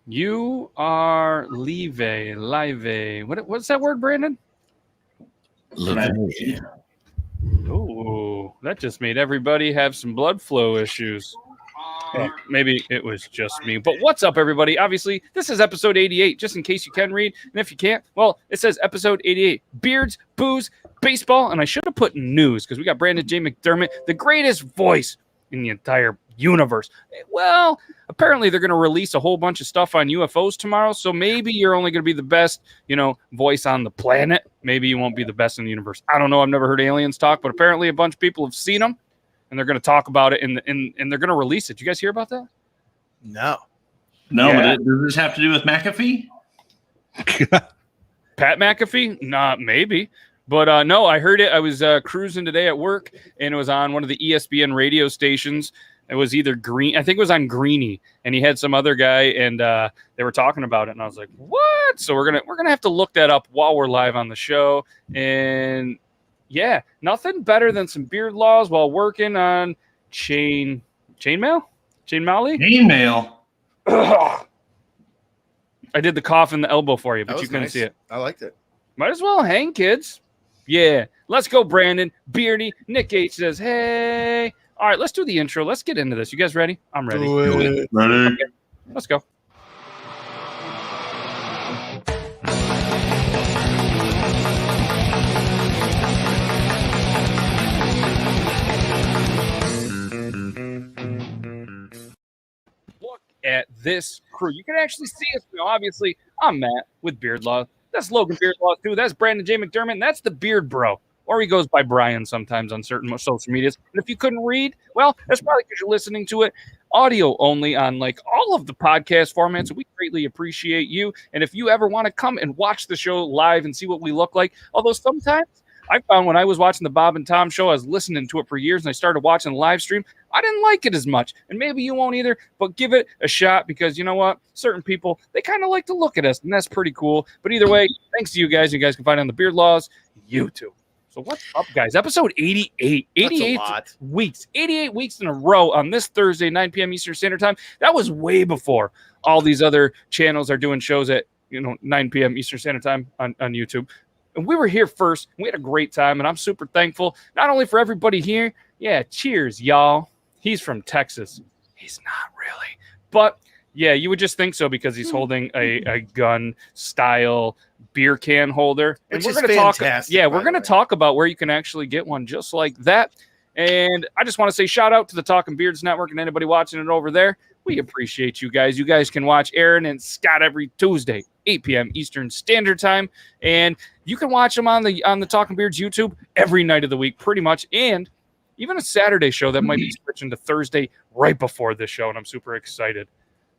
You are live. What's that word, Brandon? Oh, that just made everybody have some blood flow issues. Well, maybe it was just me. But what's up, everybody? Obviously, this is episode 88, just in case you can read. And if you can't, well, it says episode 88. Beards, booze, baseball. And I should have put news because we got Brandon J. McDermott, the greatest voice in the entire universe. Well, apparently they're going to release a whole bunch of stuff on UFOs tomorrow. So maybe you're only going to be the best, voice on the planet. Maybe you won't be the best in the universe. I don't know. I've never heard aliens talk, but apparently a bunch of people have seen them. And they're going to talk about it, and they're going to release it. You guys hear about that? No. But does this have to do with McAfee? Pat McAfee? Nah, maybe. But no, I heard it. I was cruising today at work, and it was on one of the ESPN radio stations. It was either Green. I think it was on Greeny, and he had some other guy, and they were talking about it, and I was like, what? So we're gonna have to look that up while we're live on the show. And yeah, nothing better than some beard laws while working on chainmail. I did the cough in the elbow for you, but you couldn't see it. I liked it. Might as well hang, kids. Yeah, let's go, Brandon. Beardy. Nick H says, hey. All right, let's do the intro. Let's get into this. You guys ready? I'm ready. Ready. Okay, let's go. At this crew, you can actually see us now. Obviously, I'm Matt with Beard Law. That's Logan Beard Law too. That's Brandon J. McDermott. And that's the Beard Bro, or he goes by Brian sometimes on certain social medias. And if you couldn't read, well, that's probably because you're listening to it audio only on like all of the podcast formats. We greatly appreciate you. And if you ever want to come and watch the show live and see what we look like, although sometimes I found when I was watching the Bob and Tom show, I was listening to it for years, and I started watching the live stream. I didn't like it as much, and maybe you won't either, but give it a shot because you know what? Certain people, they kind of like to look at us, and that's pretty cool. But either way, thanks to you guys. You guys can find it on the Beard Laws YouTube. So what's up, guys? Episode 88. 88 weeks. 88 weeks in a row on this Thursday, 9 p.m. Eastern Standard Time. That was way before all these other channels are doing shows at 9 p.m. Eastern Standard Time on YouTube. And we were here first. We had a great time, and I'm super thankful, not only for everybody here. Yeah, cheers, y'all. He's from Texas. He's not really. But, yeah, you would just think so because he's holding a gun-style beer can holder. And Which we're going to talk. Yeah, we're going to talk about where you can actually get one just like that. And I just want to say shout out to the Talking Beards Network and anybody watching it over there. We appreciate you guys. You guys can watch Aaron and Scott every Tuesday, 8 p.m. Eastern Standard Time. And you can watch them on the Talking Beards YouTube every night of the week, pretty much. And even a Saturday show that might be switching to Thursday right before this show. And I'm super excited.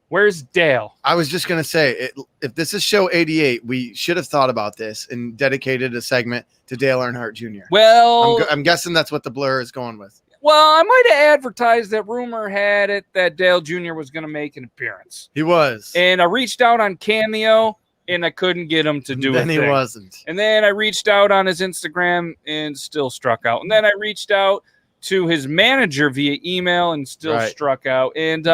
Where's Dale? I was just going to say, if this is show 88, we should have thought about this and dedicated a segment to Dale Earnhardt Jr. Well, I'm guessing that's what the blur is going with. Well, I might have advertised that rumor had it that Dale Jr. was going to make an appearance. He was. And I reached out on Cameo, and I couldn't get him to do it. Then he wasn't. And then I reached out on his Instagram and still struck out. And then I reached out to his manager via email and still struck out. And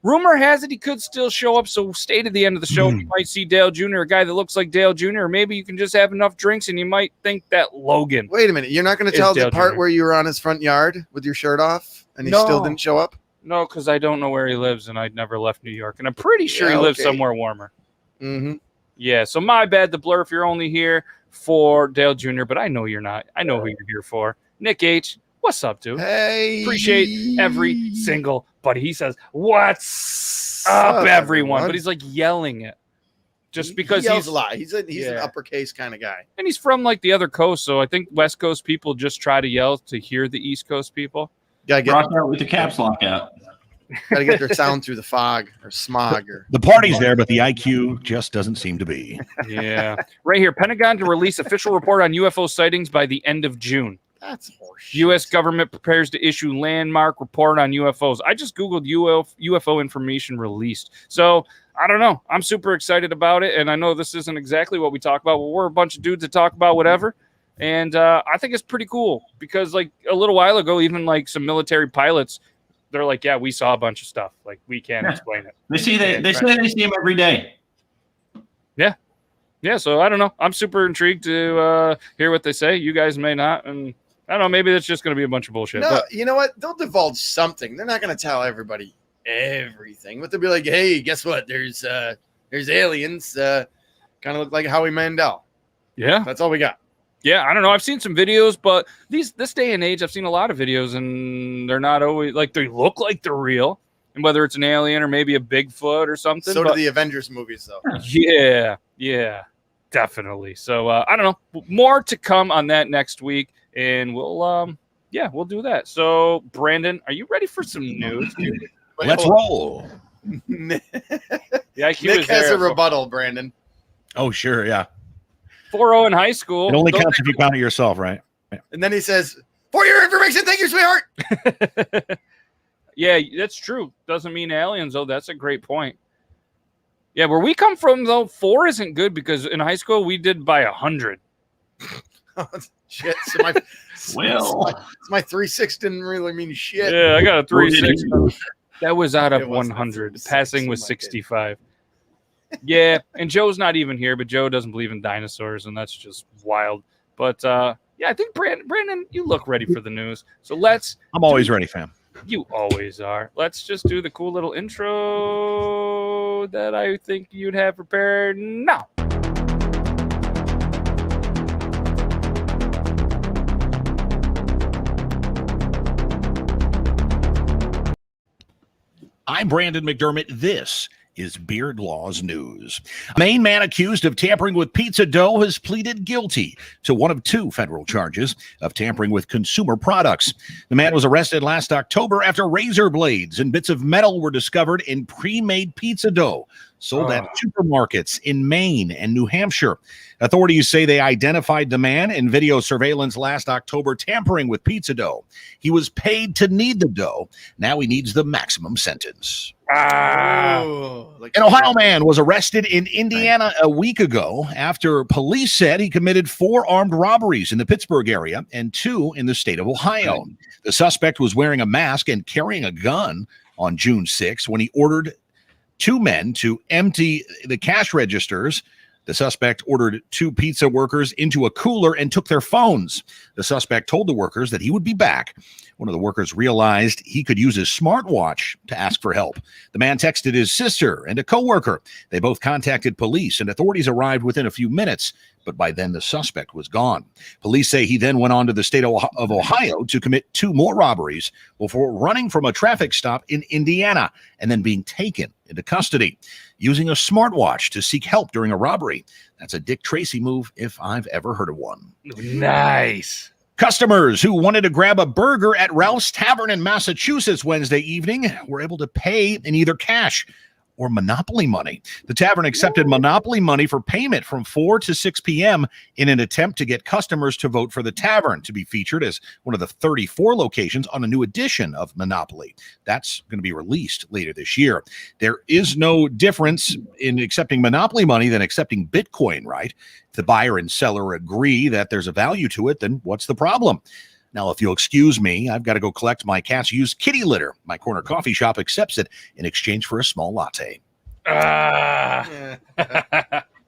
rumor has it he could still show up. So stay to the end of the show. You might see Dale Jr., a guy that looks like Dale Jr., or maybe you can just have enough drinks and you might think that Logan. Wait a minute. You're not going to tell the part where you were on his front yard with your shirt off and he still didn't show up? No, because I don't know where he lives and I'd never left New York. And I'm pretty sure he lives somewhere warmer. Mm-hmm. Yeah, so my bad, the blur, if you're only here for Dale Jr., but I know you're not. I know who you're here for. Nick H., what's up, dude? Hey. Appreciate every single buddy. He says, what's up, everyone? But he's like yelling it. Just because he yells a lot. He's an uppercase kind of guy. And he's from like the other coast, so I think West Coast people just try to yell to hear the East Coast people. Rock out with the caps lock out. Got to get their sound through the fog or smog. Or the party's there, but the IQ just doesn't seem to be. Yeah. Right here, Pentagon to release official report on UFO sightings by the end of June. That's horseshit. U.S. government prepares to issue landmark report on UFOs. I just Googled UFO information released. So, I don't know. I'm super excited about it, and I know this isn't exactly what we talk about. Well, we're a bunch of dudes that talk about whatever, and I think it's pretty cool because, like, a little while ago, even, like, some military pilots they're like, yeah, we saw a bunch of stuff. Like, we can't explain it. They say they see him every day. Yeah, so I don't know. I'm super intrigued to hear what they say. You guys may not, and I don't know. Maybe that's just going to be a bunch of bullshit. No, but you know what? They'll divulge something. They're not going to tell everybody everything, but they'll be like, "Hey, guess what? There's aliens. Kind of look like Howie Mandel." yeah, That's all we got. yeah, I don't know. I've seen some videos, but this day and age, I've seen a lot of videos, and they're not always like they look like they're real. And whether it's an alien or maybe a Bigfoot or something. So do the Avengers movies, though. Yeah, definitely. So I don't know. More to come on that next week, and we'll do that. So Brandon, are you ready for some news? Let's roll. The IQ Nick is has there. a rebuttal, Brandon. Oh, sure. Yeah. 4-0 in high school. It only counts if you count it yourself, right? And then he says, "For your information, thank you, sweetheart." Yeah, that's true. Doesn't mean aliens, though. That's a great point. Yeah, where we come from, though, 4 isn't good because in high school we did by 100. Oh, shit. So my Well, my 3.6 didn't really mean shit. Yeah, I got a 3.6. That was out of It wasn't a 100. 3.6, Passing was oh my goodness. 65. Yeah, and Joe's not even here, but Joe doesn't believe in dinosaurs, and that's just wild. But yeah, I think Brandon, you look ready for the news. So I'm always ready, fam. You always are. Let's just do the cool little intro that I think you'd have prepared now. I'm Brandon McDermott. This is Beard Laws News. A Maine man accused of tampering with pizza dough has pleaded guilty to one of 2 federal charges of tampering with consumer products. The man was arrested last October after razor blades and bits of metal were discovered in pre-made pizza dough sold at supermarkets in Maine and New Hampshire. Authorities say they identified the man in video surveillance last October tampering with pizza dough. He was paid to knead the dough. Now he needs the maximum sentence. Oh, like An Ohio man was arrested in Indiana a week ago after police said he committed 4 armed robberies in the Pittsburgh area and 2 in the state of Ohio. The suspect was wearing a mask and carrying a gun on June 6th when he ordered 2 men to empty the cash registers. The suspect ordered 2 pizza workers into a cooler and took their phones. The suspect told the workers that he would be back. One of the workers realized he could use his smartwatch to ask for help. The man texted his sister and a coworker. They both contacted police, and authorities arrived within a few minutes, but by then the suspect was gone. Police say he then went on to the state of Ohio to commit 2 more robberies before running from a traffic stop in Indiana and then being taken into custody, using a smartwatch to seek help during a robbery. That's a Dick Tracy move if I've ever heard of one. Nice. Customers who wanted to grab a burger at Ralph's Tavern in Massachusetts Wednesday evening were able to pay in either cash or Monopoly money. The tavern accepted Monopoly money for payment from 4 to 6 p.m. in an attempt to get customers to vote for the tavern to be featured as one of the 34 locations on a new edition of Monopoly. That's going to be released later this year. There is no difference in accepting Monopoly money than accepting Bitcoin, right? If the buyer and seller agree that there's a value to it, then what's the problem? Now, if you'll excuse me, I've got to go collect my cat's used kitty litter. My corner coffee shop accepts it in exchange for a small latte.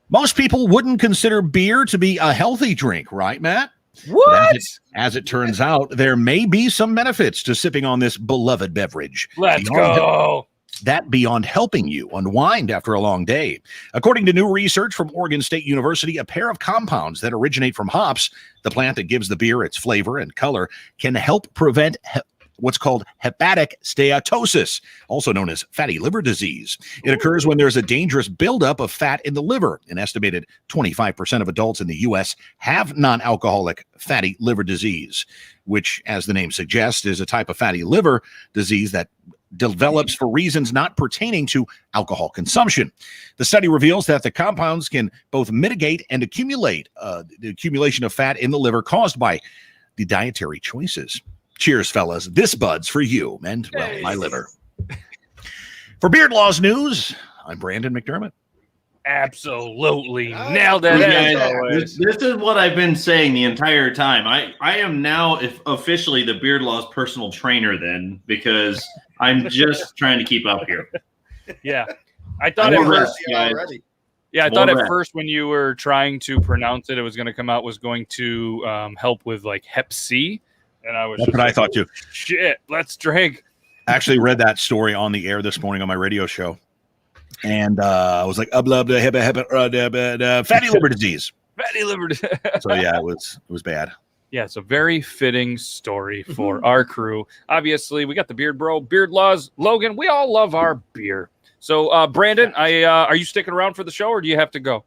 Most people wouldn't consider beer to be a healthy drink, right, Matt? What? As it turns out, there may be some benefits to sipping on this beloved beverage. Let's go. That beyond helping you unwind after a long day. According to new research from Oregon State University, a pair of compounds that originate from hops, the plant that gives the beer its flavor and color, can help prevent what's called hepatic steatosis, also known as fatty liver disease. It occurs when there's a dangerous buildup of fat in the liver. An estimated 25% of adults in the U.S. have non-alcoholic fatty liver disease, which, as the name suggests, is a type of fatty liver disease that develops for reasons not pertaining to alcohol consumption. The study reveals that the compounds can both mitigate and accumulate the accumulation of fat in the liver caused by the dietary choices. Cheers, fellas. This bud's for you and, well, my liver. For Beard Laws News, I'm Brandon McDermott. Absolutely. Nailed that. You as guys, always. this is what I've been saying the entire time. I am now officially the Beard Law's personal trainer then, because I'm just trying to keep up here. Yeah. I thought More at rest, first, guys. already. yeah, I More thought at rest. first when you were trying to pronounce it, it was going to come out was going to help with like Hep C, and I was That's just what I like, thought too. shit, let's drink. I actually read that story on the air this morning on my radio show, and I was like, blah blah fatty liver disease. Fatty liver. So yeah, it was bad. Yeah, it's a very fitting story for our crew. Obviously, we got the Beard Bro, Beard Laws, Logan. We all love our beer. So, Brandon, are you sticking around for the show, or do you have to go?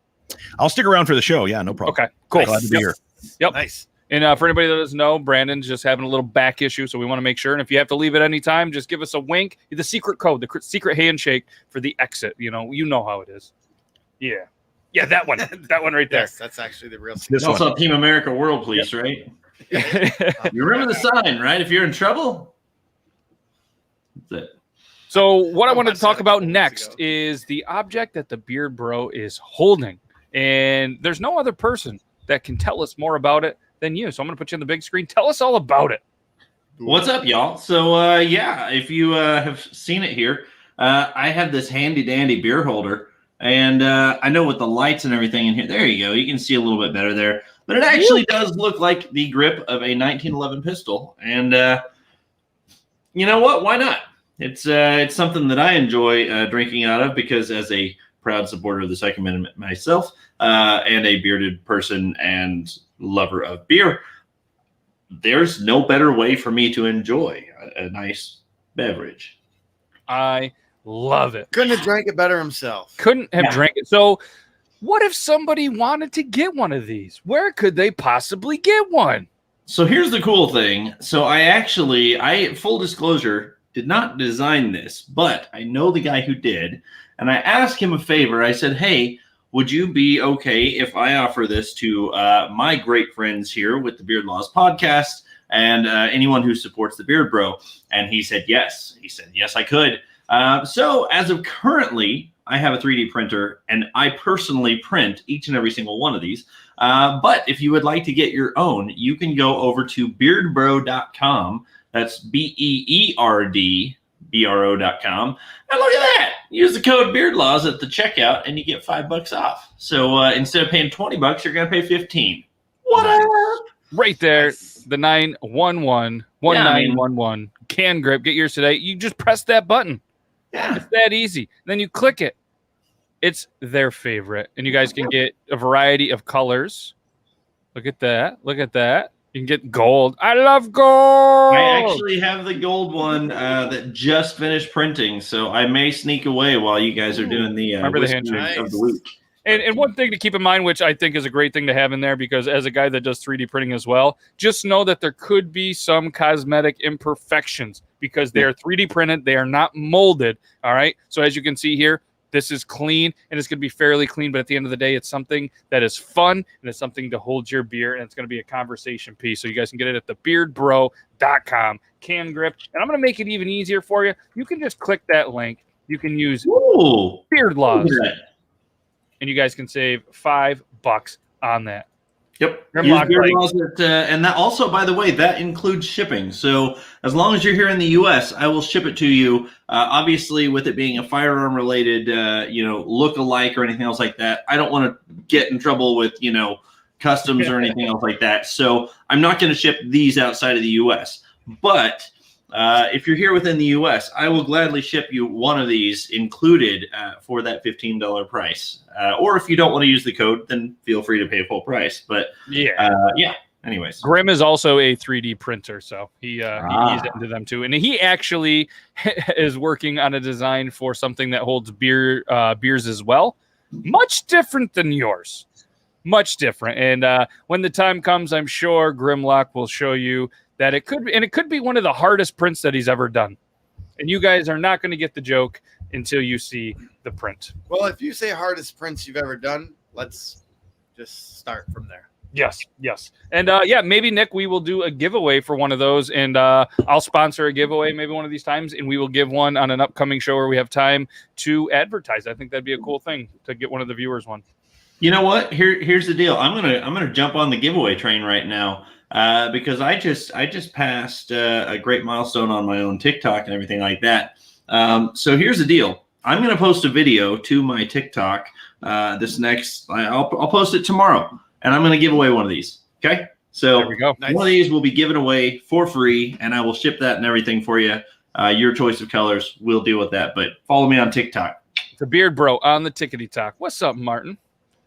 I'll stick around for the show. Yeah, no problem. Okay, cool. Glad to be here. Yep. Nice. And for anybody that doesn't know, Brandon's just having a little back issue, so we want to make sure. And if you have to leave at any time, just give us a wink. The secret code, the secret handshake for the exit. You know how it is. Yeah. Yeah, that one. That one right there. Yes, that's actually the real. This Also, one. Team America World Police, right? You remember the sign, right? If you're in trouble, that's it. So what I I wanted to watched talk that a about couple weeks next ago. is the object that the Beard Bro is holding. And there's no other person that can tell us more about it than you. So I'm going to put you on the big screen. Tell us all about it. What's up, y'all? So, yeah, if you have seen it here, I have this handy-dandy beer holder. And I know with the lights and everything in here, there you go. You can see a little bit better there. But it actually does look like the grip of a 1911 pistol. And you know what? Why not? It's something that I enjoy drinking out of because as a proud supporter of the Second Amendment myself and a bearded person and lover of beer, there's no better way for me to enjoy a nice beverage. I love it. Couldn't have drank it better himself. Couldn't have Yeah. drank it. So what if somebody wanted to get one of these? Where could they possibly get one? So here's the cool thing. So I full disclosure, did not design this, but I know the guy who did. And I asked him a favor. I said, hey, would you be okay if I offer this to my great friends here with the Beard Laws podcast and anyone who supports the Beard Bro? And he said, yes. He said, yes, I could. So as of currently, I have a 3D printer and I personally print each and every single one of these. But if you would like to get your own, you can go over to beardbro.com. That's BEERDBRO.com. And look at that. Use the code BeardLaws at the checkout and you get $5 off. So instead of paying $20, you're going to pay $15. What up? Right there, Nice. the 911-1911 can grip. Get yours today. You just press that button. Yeah. It's that easy. Then you click it. It's their favorite. And you guys can get a variety of colors. Look at that. Look at that. You can get gold. I love gold. I actually have the gold one that just finished printing, so I may sneak away while you guys are doing the Remember the whispering handshake. of the week. And one thing to keep in mind, which I think is a great thing to have in there, because as a guy that does 3D printing as well, just know that there could be some cosmetic imperfections because they are 3D printed. They are not molded. All right. So as you can see here, this is clean and it's going to be fairly clean. But at the end of the day, it's something that is fun and it's something to hold your beer. And it's going to be a conversation piece. So you guys can get it at thebeardbro.com. Can grip. And I'm going to make it even easier for you. You can just click that link. You can use Ooh, Beard look Laws. at that. And you guys can save $5 on that. Yep. Grimlock Use Beard Lake. Laws and that also, by the way, that includes shipping. So as long as you're here in the U.S., I will ship it to you. Obviously, with it being a firearm-related, look-alike or anything else like that, I don't want to get in trouble with, customs or anything else like that. So I'm not going to ship these outside of the U.S. But if you're here within the U.S., I will gladly ship you one of these included for that $15 price. Or if you don't want to use the code, then feel free to pay full price. But Yeah. anyways. Grim is also a 3D printer, so he's into them too. And he actually is working on a design for something that holds beers as well. Much different than yours. Much different. And when the time comes, I'm sure Grimlock will show you that it could be one of the hardest prints that he's ever done. And you guys are not going to get the joke until you see the print. Well, if you say hardest prints you've ever done, let's just start from there. Yes. And maybe Nick, we will do a giveaway for one of those, and I'll sponsor a giveaway maybe one of these times, and we will give one on an upcoming show where we have time to advertise. I think that'd be a cool thing to get one of the viewers one. You know what? Here's the deal. I'm gonna jump on the giveaway train right now. because I just passed a great milestone on my own TikTok and everything like that. So here's the deal. I'm going to post a video to my TikTok. I'll post it tomorrow, and I'm going to give away one of these. Okay. So There we go. one of these will be given away for free, and I will ship that and everything for you. Your choice of colors. We'll deal with that. But follow me on TikTok. The Beard Bro on the Tickety Talk. What's up, Martin?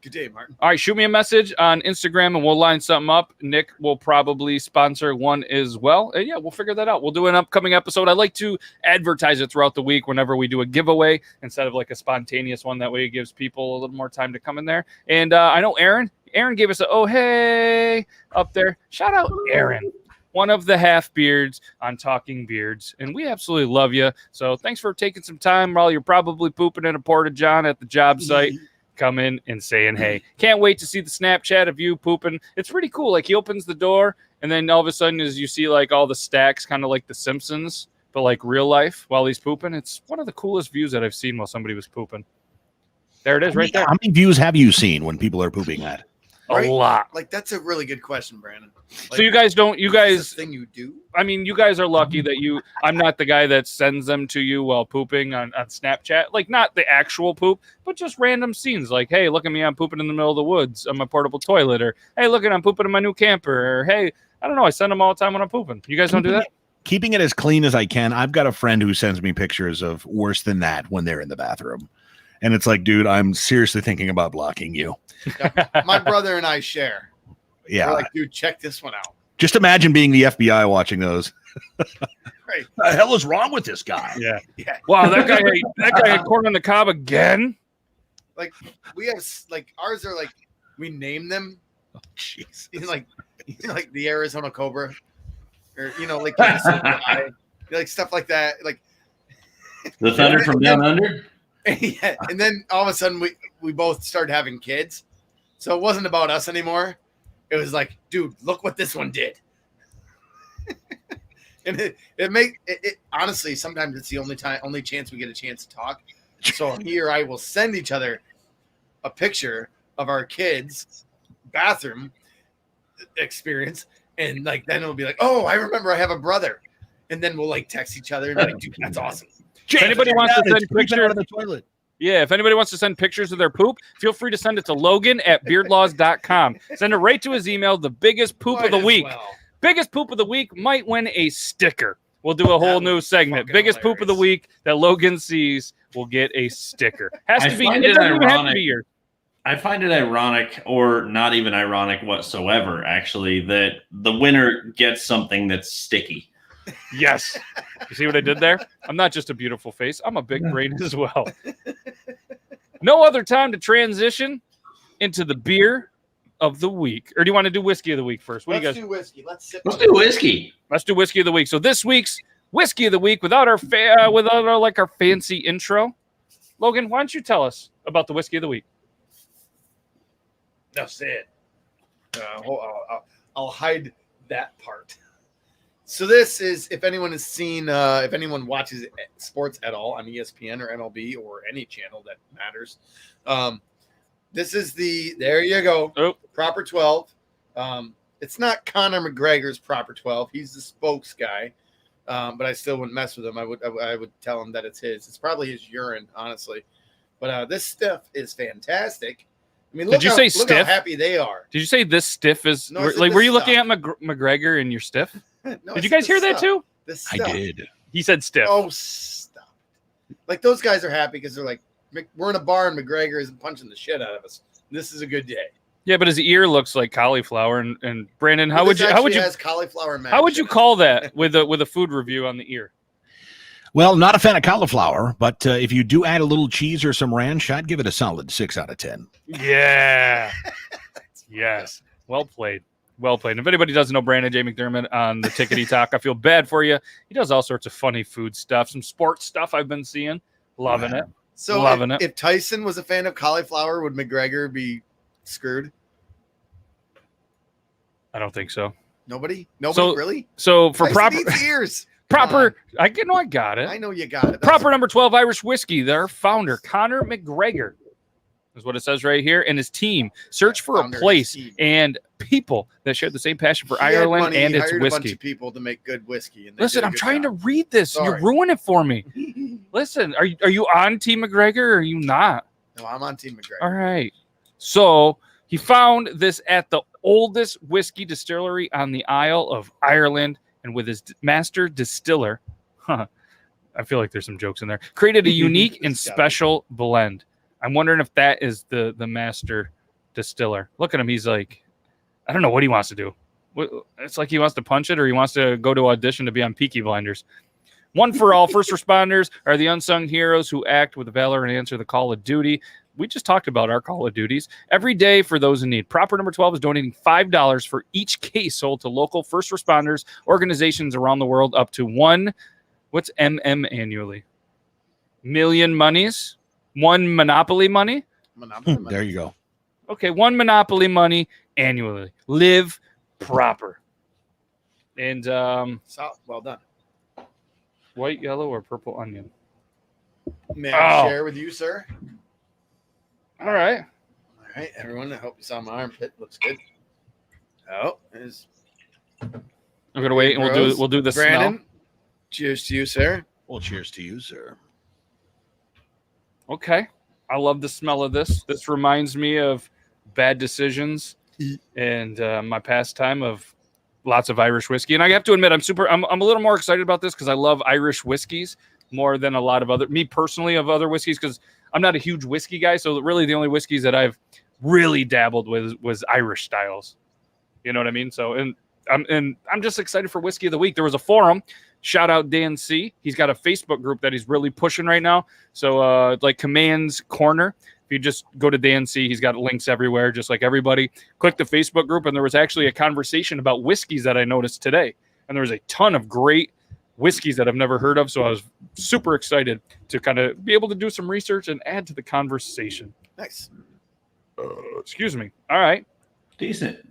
Good day, Martin. All right, shoot me a message on Instagram and we'll line something up. Nick will probably sponsor one as well. And yeah, we'll figure that out. We'll do an upcoming episode. I like to advertise it throughout the week whenever we do a giveaway instead of like a spontaneous one. That way it gives people a little more time to come in there. And I know Aaron gave us a oh hey up there. Shout out Aaron, one of the half beards on Talking Beards. And we absolutely love you. So thanks for taking some time while you're probably pooping in a porta-john at the job site. Come in and saying hey. Can't wait to see the Snapchat of you pooping. It's pretty cool. Like he opens the door and then all of a sudden as you see like all the stacks, kind of like the Simpsons, but like real life while he's pooping. It's one of the coolest views that I've seen while somebody was pooping. There it is right there. How many views have you seen when people are pooping at? A lot. Like that's a really good question, Brandon. Like, So you guys don't, you is guys, this thing you do? I mean, you guys are lucky that I'm not the guy that sends them to you while pooping on Snapchat. Like not the actual poop, but just random scenes. Like, hey, look at me, I'm pooping in the middle of the woods on my portable toilet. Or, hey, look at I'm pooping in my new camper. Or, hey, I don't know, I send them all the time when I'm pooping. You guys don't do that? Keeping it as clean as I can. I've got a friend who sends me pictures of worse than that when they're in the bathroom. And it's like, dude, I'm seriously thinking about blocking you. My brother and I share. Yeah. We're like, dude, check this one out. Just imagine being the FBI watching those. Right. What the hell is wrong with this guy? Yeah. Yeah. Wow, that guy had corn on the cob again. Like we have like ours are like we name them. Oh, jeez. Like the Arizona Cobra, or like like stuff like that. Like The Thunder from Down Under. yeah, and then all of a sudden we both started having kids, so it wasn't about us anymore. It was like, dude, look what this one did. And it honestly sometimes it's the only chance we get a chance to talk. So here I will send each other a picture of our kids' bathroom experience, and like then it'll be like, oh, I remember I have a brother, and then we'll like text each other and be like, dude, that's awesome. If anybody wants to send pictures pictures of the toilet. Yeah, if anybody wants to send pictures of their poop, feel free to send it to Logan@beardlaws.com. Send it right to his email. The biggest poop of the Might as week. well. Biggest poop of the week might win a sticker. We'll do a whole That new was segment. fucking Biggest poop of the hilarious. week that Logan sees will get a sticker. Has I to be. find It it doesn't even have to ironic. be yours. I find it ironic, or not even ironic whatsoever, actually, that the winner gets something that's sticky. Yes. You see what I did there? I'm not just a beautiful face. I'm a big brain as well. No other time to transition into the beer of the week. Or do you want to do whiskey of the week first? What do you Let's guys? do whiskey. Let's sip. Let's on do it. whiskey. Let's do whiskey of the week. So this week's whiskey of the week, without our our fancy intro, Logan, why don't you tell us about the whiskey of the week? No, say it. I'll hide that part. So this is, if anyone has seen, if anyone watches sports at all on ESPN or MLB or any channel that matters, this is there you go, Oh. proper 12. It's not Conor McGregor's proper 12. He's the spokes guy, but I still wouldn't mess with him. I would tell him that it's his. It's probably his urine, honestly. But this stuff is fantastic. I mean, Did you say look how stiff? happy they are. Did you say this stiff is No, I said like? this Were you looking stuff. at McGregor and you're stiff? No, Did you guys hear that too? This I stuff. did. He said stiff. Oh, stop. Like, those guys are happy because they're like, we're in a bar and McGregor isn't punching the shit out of us. This is a good day. Yeah, but his ear looks like cauliflower. And Brandon, how would This you actually has cauliflower mash how would you in it. call that with a food review on the ear? Well, not a fan of cauliflower, but if you do add a little cheese or some ranch, I'd give it a solid 6 out of 10. Yeah. Yes. Well played. Well played. And if anybody doesn't know Brandon J. McDermott on the Tickety Talk, I feel bad for you. He does all sorts of funny food stuff, some sports stuff I've been seeing. Loving it. So Loving it. if Tyson was a fan of cauliflower, would McGregor be screwed? I don't think so. Nobody? Nobody, So- really? So for Tyson eats ears. proper, I got it. I know you got it. Proper number 12 Irish whiskey. Their founder, Conor McGregor. is what it says right here. And his team search for a Founder place team. and people that share the same passion for He had Ireland money, and he its hired a bunch whiskey. of people to make good whiskey. And Listen, I'm trying to read this. Sorry. You're ruining it for me. Listen, are you on Team McGregor or are you not? No, I'm on Team McGregor. All right. So he found this at the oldest whiskey distillery on the Isle of Ireland, and with his master distiller, I feel like there's some jokes in there, created a unique and special blend. I'm wondering if that is the master distiller. Look at him. He's like, I don't know what he wants to do. It's like he wants to punch it or he wants to go to audition to be on Peaky Blinders. One for all, first responders are the unsung heroes who act with valor and answer the call of duty. We just talked about our call of duties every day for those in need. Proper number 12 is donating $5 for each case sold to local first responders organizations around the world, up to what's MM annually? Million monies? One Monopoly money? There you go. Okay, one Monopoly money annually. Live proper. And Well done. white, yellow, or purple onion? May I Oh. share with you, sir? All right. All right, everyone. I hope you saw my armpit. Looks good. Oh, there's I'm gonna wait and we'll do the Brandon. smell. Cheers to you, sir. Well, cheers to you, sir. Okay. I love the smell of this. This reminds me of bad decisions and my pastime of lots of Irish whiskey. And I have to admit, I'm a little more excited about this because I love Irish whiskeys more than a lot of me personally of other whiskeys, because I'm not a huge whiskey guy. So really the only whiskeys that I've really dabbled with was Irish styles. You know what I mean? So, and I'm just excited for Whiskey of the Week. There was a forum. Shout out Dan C. He's got a Facebook group that he's really pushing right now. So like Command's Corner. If you just go to Dan C, he's got links everywhere, just like everybody. Click the Facebook group, and there was actually a conversation about whiskeys that I noticed today. And there was a ton of great whiskeys that I've never heard of. So I was super excited to kind of be able to do some research and add to the conversation. Nice. Excuse me. All right. Decent.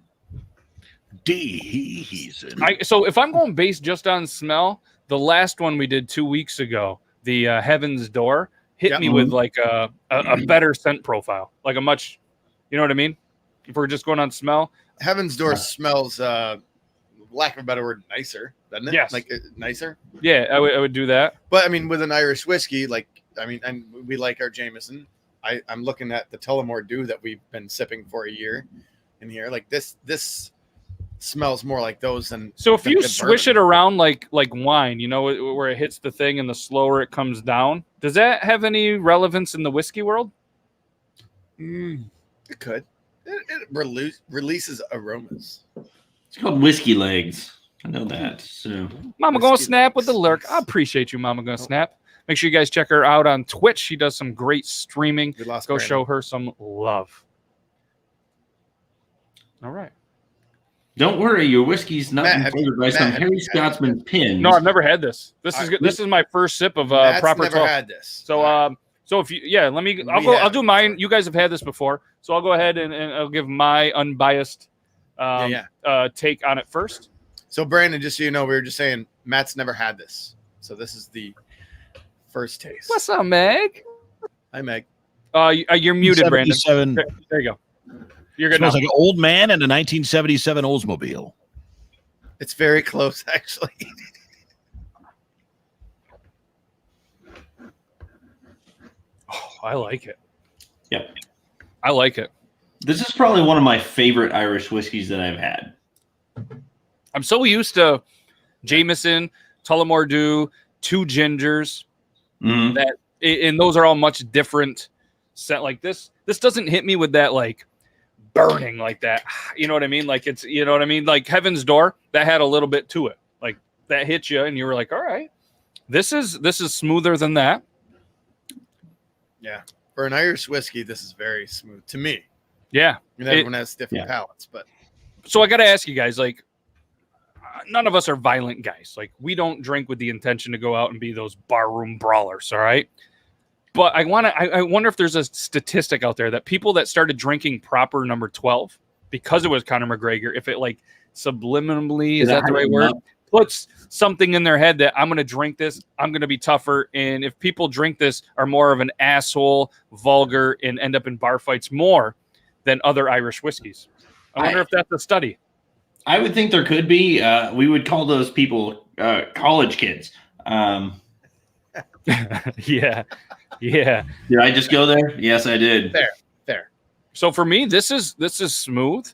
So if I'm going based just on smell, the last one we did 2 weeks ago, the Heaven's Door, hit me with like a better scent profile, like a much, you know what I mean? If we're just going on smell. Heaven's Door smells, lack of a better word, nicer, doesn't it? Yes. Like nicer. Yeah, I would do that. But I mean, with an Irish whiskey, and we like our Jameson. I'm looking at the Tullamore Dew that we've been sipping for a year in here. Like this smells more like those than. So if than you good swish bourbon. it around like wine, you know, where it hits the thing and the slower it comes down, does that have any relevance in the whiskey world? It could. It releases aromas. It's called whiskey legs. I know that. So Mama Gonna Whiskey Snap with the legs. lurk. I appreciate you, Mama Gonna Snap. Make sure you guys check her out on Twitch. She does some great streaming. We lost Go Brandon. show her some love. All right. don't worry, your whiskey's not Matt, have you- flavored by some Matt, have Harry you- Scotsman pins. No, I've never had this. This is All good. right. This is my first sip of Matt's proper never 12. had this. So so if you let me I'll We go have. I'll do mine. You guys have had this before. So I'll go ahead and I'll give my unbiased take on it first. So Brandon, just so you know, we were just saying Matt's never had this. So this is the first taste. What's up, Meg? Hi, Meg. You're muted, Brandon. 77. There you go. You're good Smells now. like an old man and a 1977 Oldsmobile. It's very close, actually. Oh, I like it. Yep. I like it. This is probably one of my favorite Irish whiskeys that I've had. I'm so used to Jameson, Tullamore Dew, Two Gingers, Mhm. that, and those are all much different scent. Like this doesn't hit me with that like burning like that. You know what I mean? Like it's, you know what I mean? Like Heaven's Door, that had a little bit to it. Like that hit you, and you were like, all right, this is smoother than that. Yeah. For an Irish whiskey, this is very smooth to me. Yeah. And everyone has different yeah. palates, but So I got to ask you guys, like, none of us are violent guys. Like, we don't drink with the intention to go out and be those barroom brawlers, all right? But I wonder if there's a statistic out there that people that started drinking proper number 12 because it was Conor McGregor, if it like subliminally, is that the right word? puts something in their head that I'm going to drink this, I'm going to be tougher. And if people drink this, are more of an asshole, vulgar, and end up in bar fights more than other Irish whiskeys. I wonder if that's a study. I would think there could be. We would call those people college kids. Yeah. Did I just go there? Yes, I did. Fair. So for me, this is smooth.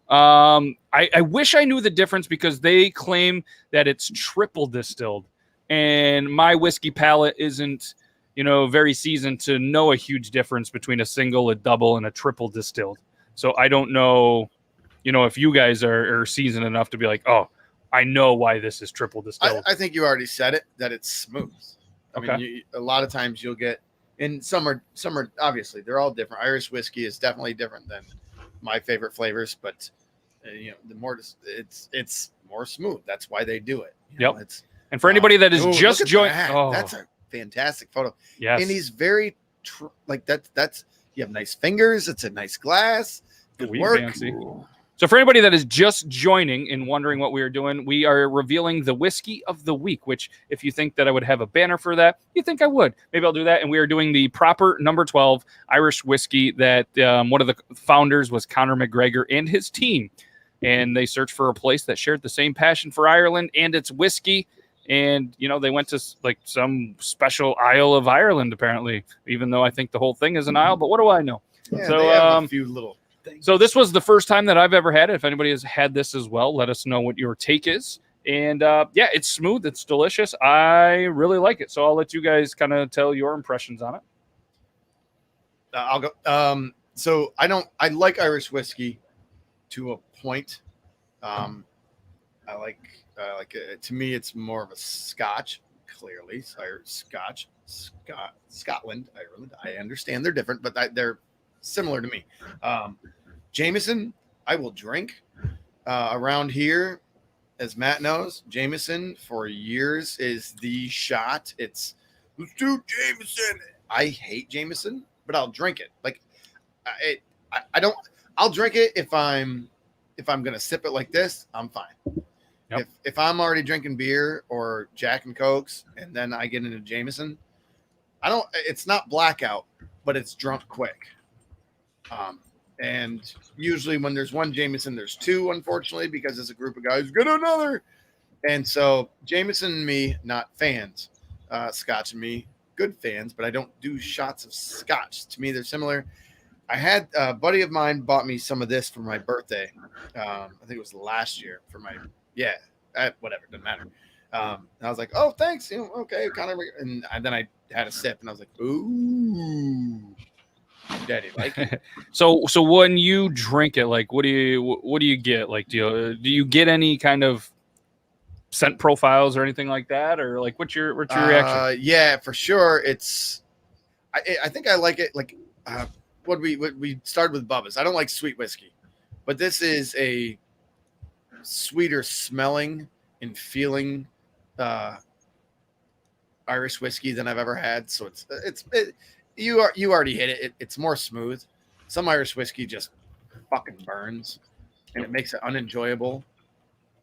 I wish I knew the difference because they claim that it's triple distilled, and my whiskey palate isn't, very seasoned to know a huge difference between a single, a double, and a triple distilled. So I don't know, if you guys are seasoned enough to be like, oh, I know why this is triple distilled. I think you already said it, that it's smooth. I mean, a lot of times you'll get, and some are obviously they're all different. Irish whiskey is definitely different than my favorite flavors, but the more it's more smooth. That's why they do it. And for anybody that is just joined, that's a fantastic photo. Yes, and he's very that's you have nice fingers. It's a nice glass. Good work. Fancy. So for anybody that is just joining and wondering what we are doing, we are revealing the whiskey of the week, which if you think that I would have a banner for that, you think I would. Maybe I'll do that. And we are doing the proper number 12 Irish whiskey that one of the founders was Conor McGregor and his team. And they searched for a place that shared the same passion for Ireland and its whiskey. And, they went to like some special Isle of Ireland, apparently, even though I think the whole thing is an isle. But what do I know? Yeah, so they have a few little. So this was the first time that I've ever had it. If anybody has had this as well, let us know what your take is. And it's smooth. It's delicious. I really like it. So I'll let you guys kind of tell your impressions on it. I'll go. So I like Irish whiskey to a point. I like it. To me, it's more of a Scotch, clearly. Scotch, Scotland, Ireland. I understand they're different, but they're similar to me. Jameson, I will drink around here, as Matt knows. Jameson for years is the shot. Let's do Jameson. I hate Jameson, but I'll drink it. Like I don't. I'll drink it if I'm gonna sip it like this. I'm fine. Yep. If I'm already drinking beer or Jack and Cokes and then I get into Jameson, it's not blackout, but it's drunk quick. And usually when there's one Jameson, there's two, unfortunately, because it's a group of guys, get another. And so Jameson and me, not fans. Scotch and me, good fans, but I don't do shots of Scotch. To me, they're similar. I had a buddy of mine bought me some of this for my birthday. I think it was last year for my, whatever, doesn't matter. I was like, oh, thanks. Okay, kind of. And then I had a sip and I was like, ooh. Daddy like it. So when you drink it, like what do you get? Like do you get any kind of scent profiles or anything like that, or like what's your reaction? Yeah, for sure. I think I like it. Like what we started with Bubba's. I don't like sweet whiskey, but this is a sweeter smelling and feeling Irish whiskey than I've ever had. So you already hit it. It's more smooth. Some Irish whiskey just fucking burns, and it makes it unenjoyable.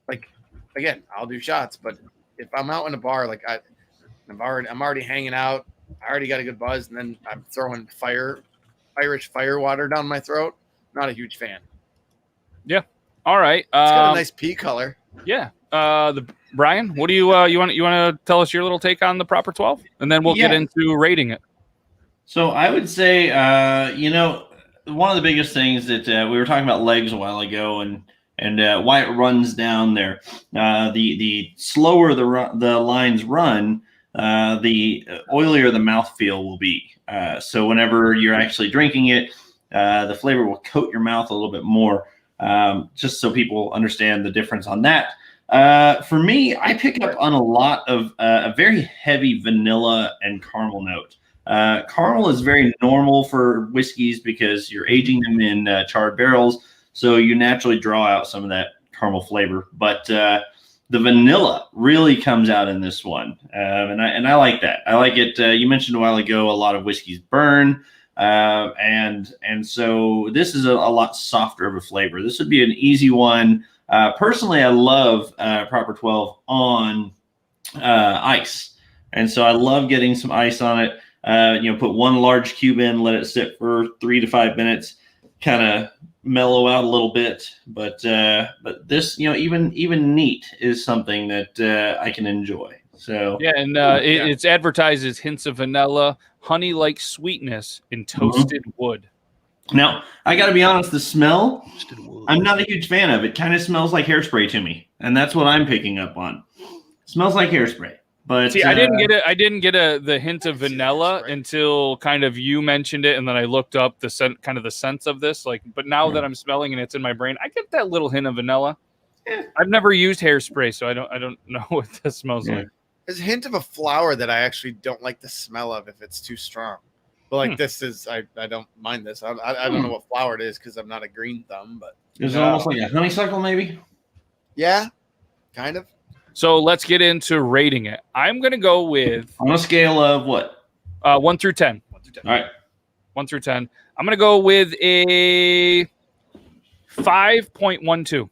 Like, again, I'll do shots, but if I'm out in a bar, like I'm already hanging out. I already got a good buzz, and then I'm throwing Irish fire water down my throat. Not a huge fan. Yeah. All right. It's got a nice pea color. Yeah. Brian, what do you want to tell us your little take on the proper 12, and then we'll get into rating it. So I would say, one of the biggest things that we were talking about legs a while ago, and why it runs down there. The slower the lines run, the oilier the mouthfeel will be. So whenever you're actually drinking it, the flavor will coat your mouth a little bit more. Just so people understand the difference on that. For me, I pick up on a lot of a very heavy vanilla and caramel note. Caramel is very normal for whiskeys because you're aging them in charred barrels, so you naturally draw out some of that caramel flavor. But the vanilla really comes out in this one, and I like that. I like it. You mentioned a while ago a lot of whiskeys burn. And so this is a lot softer of a flavor. This would be an easy one. Personally, I love Proper 12 on ice, and so I love getting some ice on it. Put one large cube in, let it sit for 3 to 5 minutes, kind of mellow out a little bit. But this, even neat is something that I can enjoy. So yeah, and it's advertised as hints of vanilla, honey-like sweetness, and toasted wood. Now, I got to be honest, the smell, I'm not a huge fan of. It kind of smells like hairspray to me, and that's what I'm picking up on. Smells like hairspray. But see, I didn't get the hint of vanilla until kind of you mentioned it, and then I looked up the sense of this. But now that I'm smelling and it's in my brain, I get that little hint of vanilla. Yeah. I've never used hairspray, so I don't know what this smells like. There's a hint of a flower that I actually don't like the smell of if it's too strong. But this is I don't mind this. I don't know what flower it is because I'm not a green thumb. But is it almost like a honeysuckle, maybe? Yeah, kind of. So let's get into rating it. I'm going to go with... On a scale of what? 1 through 10. 1 through 10. All right. 1 through 10. I'm going to go with a 5.12.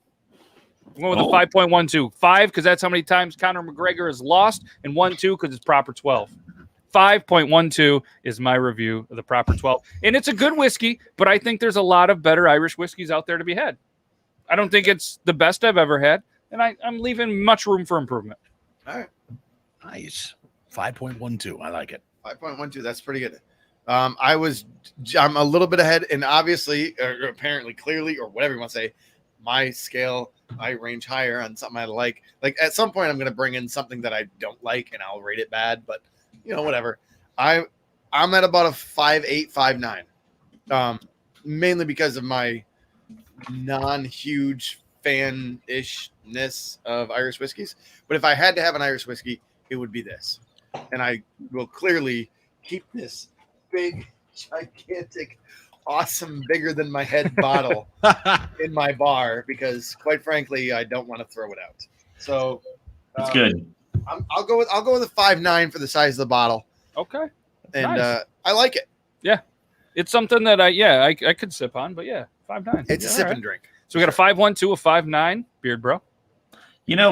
I'm going with a 5.12. 5 because that's how many times Conor McGregor has lost, and 1-2 because it's Proper 12. 5.12 is my review of the Proper 12. And it's a good whiskey, but I think there's a lot of better Irish whiskeys out there to be had. I don't think it's the best I've ever had. And I'm leaving much room for improvement. All right. Nice. 5.12. I like it. 5.12. That's pretty good. I'm a little bit ahead, and obviously, or apparently, clearly, or whatever you want to say, my scale, I range higher on something I like. Like at some point, I'm going to bring in something that I don't like, and I'll rate it bad. But whatever. I'm at about a 5.8, 5.9. Mainly because of my non-huge fan-ishness of Irish whiskeys. But if I had to have an Irish whiskey, it would be this. And I will clearly keep this big, gigantic, awesome, bigger than my head bottle in my bar because, quite frankly, I don't want to throw it out. So it's good. I'll go with a 5.9 for the size of the bottle. Okay. And nice. I like it. Yeah. It's something that I could sip on, but 5.9. It's a sip and drink. So we got a 5.12, a 5.9, Beard Bro.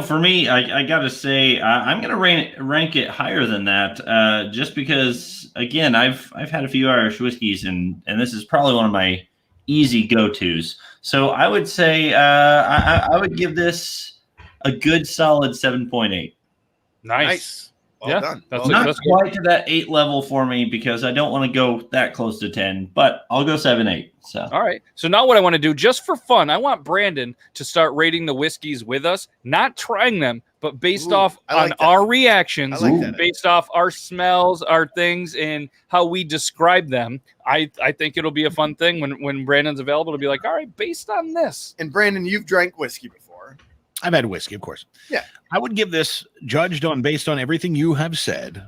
For me, I got to say, I'm going to rank it higher than that, just because, again, I've had a few Irish whiskeys, and this is probably one of my easy go-tos. So I would say I would give this a good solid 7.8. Nice. Well done. Not quite to that 8 level for me because I don't want to go that close to 10, but I'll go 7.8. So all right. So now what I want to do, just for fun, I want Brandon to start rating the whiskeys with us, not trying them, but based off on our reactions, based off our smells, our things, and how we describe them. I think it'll be a fun thing when Brandon's available to be like, all right, based on this. And Brandon, you've drank whiskey before. I've had whiskey, of course. Yeah. I would give this, based on everything you have said,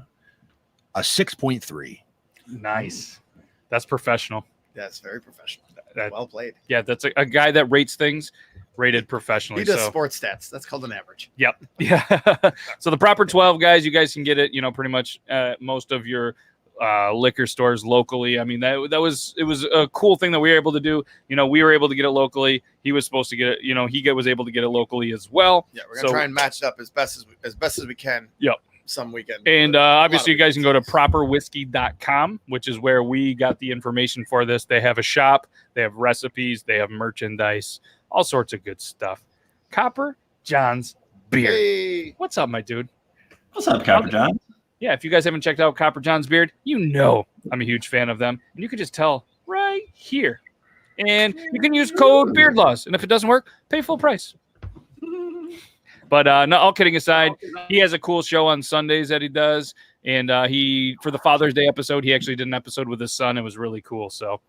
a 6.3. Nice. That's professional. That's very professional. Well played. Yeah, that's a guy that rates things rated professionally. He does sports stats. That's called an average. Yep. Yeah. So the Proper 12, guys, you guys can get it, pretty much most of your liquor stores locally. I mean, it was a cool thing that we were able to do. We were able to get it locally. He was supposed to get it. He was able to get it locally as well. Yeah, we're gonna try and match it up as best as we can. Yep. Some weekend. And obviously, you guys can go to properwhiskey.com, which is where we got the information for this. They have a shop. They have recipes. They have merchandise. All sorts of good stuff. Copper John's Beard. Hey. What's up, my dude? What's up, Copper John? Yeah, if you guys haven't checked out Copper John's Beard, I'm a huge fan of them. And you can just tell right here. And you can use code BEARDLAWS. And if it doesn't work, pay full price. But no, all kidding aside, he has a cool show on Sundays that he does. And for the Father's Day episode, he actually did an episode with his son. It was really cool. So,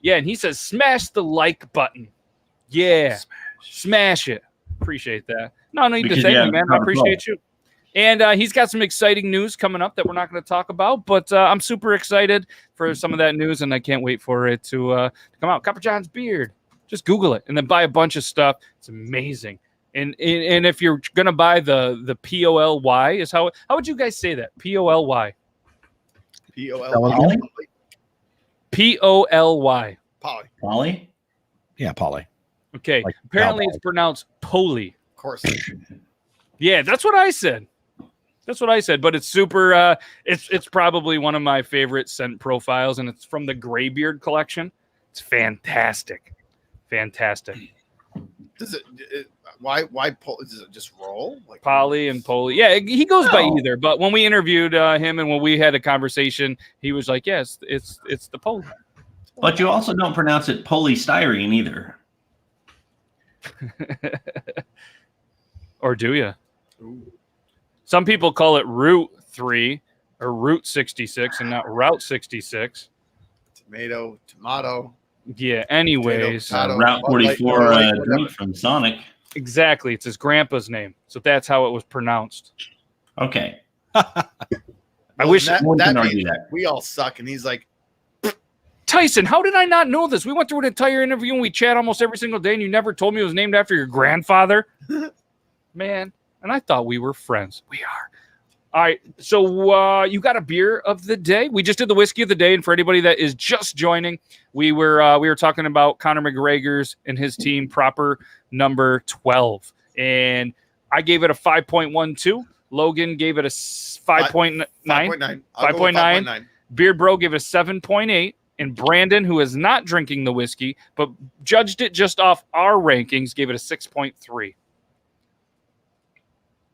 yeah, and he says, smash the like button. Yeah, smash it. Appreciate that. No need to thank me, man. I appreciate you. And he's got some exciting news coming up that we're not going to talk about, but I'm super excited for some of that news, and I can't wait for it to come out. Copper John's Beard. Just Google it and then buy a bunch of stuff. It's amazing. And if you're going to buy the POLY, is how would you guys say that? POLY. POLY. Poly. Polly, Polly? Yeah, Polly. Okay. Like Apparently cowboy. it's pronounced Poly. of course. Yeah, that's what I said. But it's super. It's probably one of my favorite scent profiles, and it's from the Graybeard collection. It's fantastic. Does why pull? Does it just roll? Like Polly and Polly. Yeah, he goes by No. either. But when we interviewed him and when we had a conversation, he was like, "Yes, it's the Polly." But you also don't pronounce it polystyrene either. Or do you? Ooh. Some people call it Route 3 or Route 66 and not Route 66. tomato. Yeah. Anyways, Potato. Route Bud Light, 44 Bud Light, drink whatever. from Sonic. exactly. It's his grandpa's name, so that's how it was pronounced. Okay. I Well, wish one can that argue means that. we all suck, and he's like, Tyson. How did I not know this? We went through an entire interview and we chat almost every single day, and you never told me it was named after your grandfather, man. And I thought we were friends. We are. All right. So you got a beer of the day. We just did the whiskey of the day, and for anybody that is just joining, we were talking about Conor McGregor's and his team proper number 12, and I gave it a 5.12. Logan gave it a 5.9. 5.9. I'll go with 5.9. 5.9. Beard Bro gave it a 7.8. And Brandon, who is not drinking the whiskey, but judged it just off our rankings, gave it a 6.3. I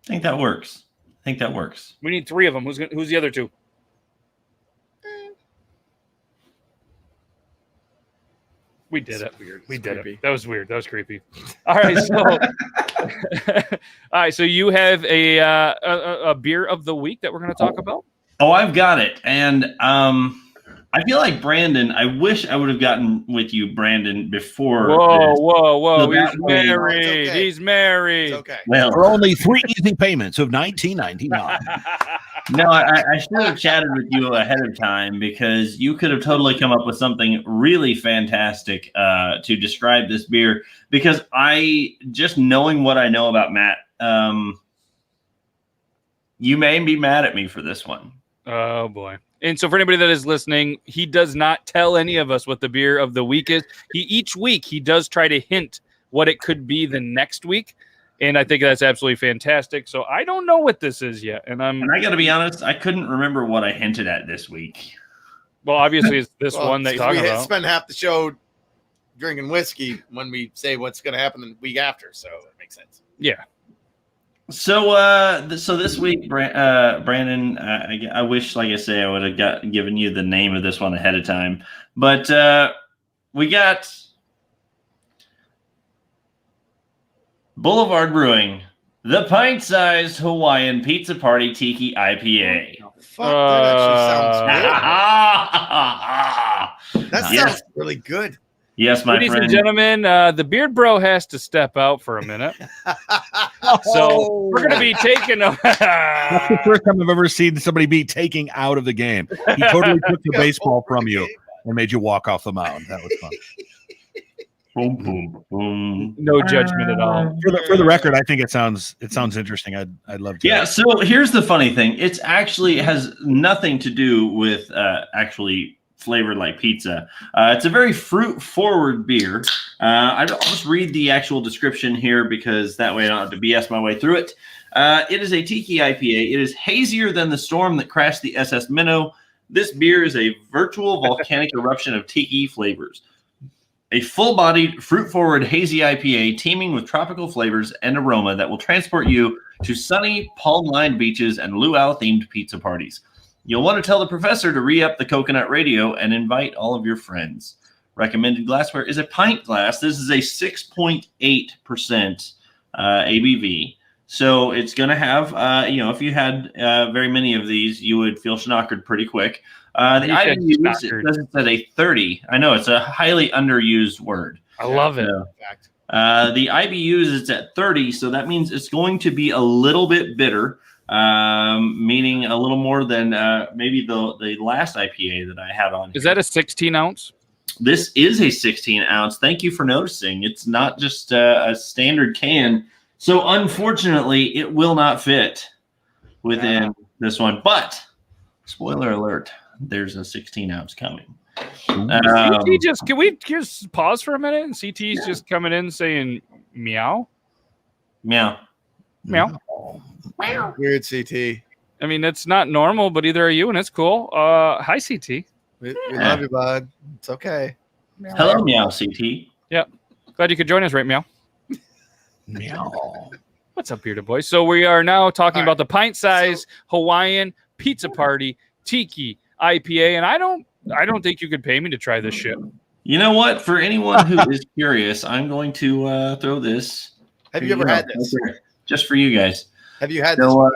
think that works. We need 3 of them. Who's the other 2? We did it. Weird. We It's did creepy. it. That was weird. That was creepy. All right, so all right, so you have a beer of the week that we're going to talk about. Oh, I've got it. And I feel like Brandon, I wish I would have gotten with you, Brandon, before this. Whoa! So He's that way- married. It's okay. He's married. It's okay. Well, For only 3 easy payments of $19.99. no, I should have chatted with you ahead of time because you could have totally come up with something really fantastic to describe this beer. Because just knowing what I know about Matt, you may be mad at me for this one. Oh boy. And so for anybody that is listening, he does not tell any of us what the beer of the week is. Each week he does try to hint what it could be the next week. And I think that's absolutely fantastic. So I don't know what this is yet. And And I got to be honest, I couldn't remember what I hinted at this week. well, obviously it's this Well, one that you're we talking about. spend half the show drinking whiskey when we say what's going to happen the week after, so it makes sense. Yeah. So, so this week, Brandon, I wish, like I say, I would have given you the name of this one ahead of time, but we got Boulevard Brewing, the pint-sized Hawaiian Pizza Party Tiki IPA. Fuck, that actually sounds good. That Yes. sounds really good. Yes, my Ladies and friend. gentlemen, the Beard Bro has to step out for a minute. So we're going to be taking That's the first time I've ever seen somebody be taking out of the game. He totally took the baseball from you and made you walk off the mound. That was fun. Boom, boom, boom. no judgment at all. For the record, I think it sounds interesting. I'd love to. Yeah, so here's the funny thing. It's actually has nothing to do with actually flavored like pizza. It's a very fruit-forward beer. I'll just read the actual description here because that way I don't have to BS my way through it. It is a Tiki IPA. It is hazier than the storm that crashed the SS Minnow. This beer is a virtual volcanic eruption of Tiki flavors. A full-bodied, fruit-forward, hazy IPA teeming with tropical flavors and aroma that will transport you to sunny, palm-lined beaches and luau-themed pizza parties. You'll want to tell the professor to re-up the coconut radio and invite all of your friends. Recommended glassware is a pint glass. This is a 6.8% ABV. So it's going to have, if you had very many of these, you would feel schnockered pretty quick. The You said IBUs, it schnockered. doesn't say a 30. I know it's a highly underused word. I love it. Fact. The IBUs is at 30, so that means it's going to be a little bit bitter, meaning a little more than maybe the last IPA that I had on. Is here. that a 16 ounce? This is a 16 ounce. Thank you for noticing. It's not just a standard can. So unfortunately, it will not fit within this one. But spoiler alert, there's a 16 ounce coming. CT can we just pause for a minute? And CT's just coming in saying meow. Meow. Weird CT. I mean, it's not normal, but either are you, and it's cool. Hi, CT. We love you, bud. It's okay. Hello, Meow CT. Yep. Glad you could join us, right, Meow? Meow. What's up, Bearded Boy? So we are now talking about the pint-size Hawaiian pizza party tiki IPA, and I don't think you could pay me to try this shit. You know what? For anyone who is curious, I'm going to throw this. Have you ever had this? Just for you guys. Have you had this? So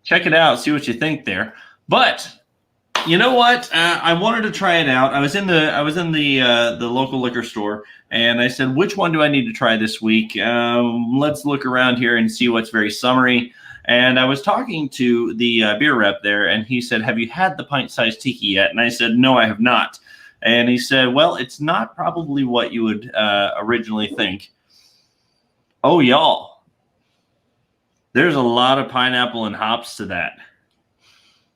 check it out. See what you think there. But you know what? I wanted to try it out. I was in the local liquor store, and I said, "Which one do I need to try this week? Let's look around here and see what's very summery." And I was talking to the beer rep there, and he said, "Have you had the pint-sized tiki yet?" And I said, "No, I have not." And he said, "Well, it's not probably what you would originally think." Oh, y'all, there's a lot of pineapple and hops to that.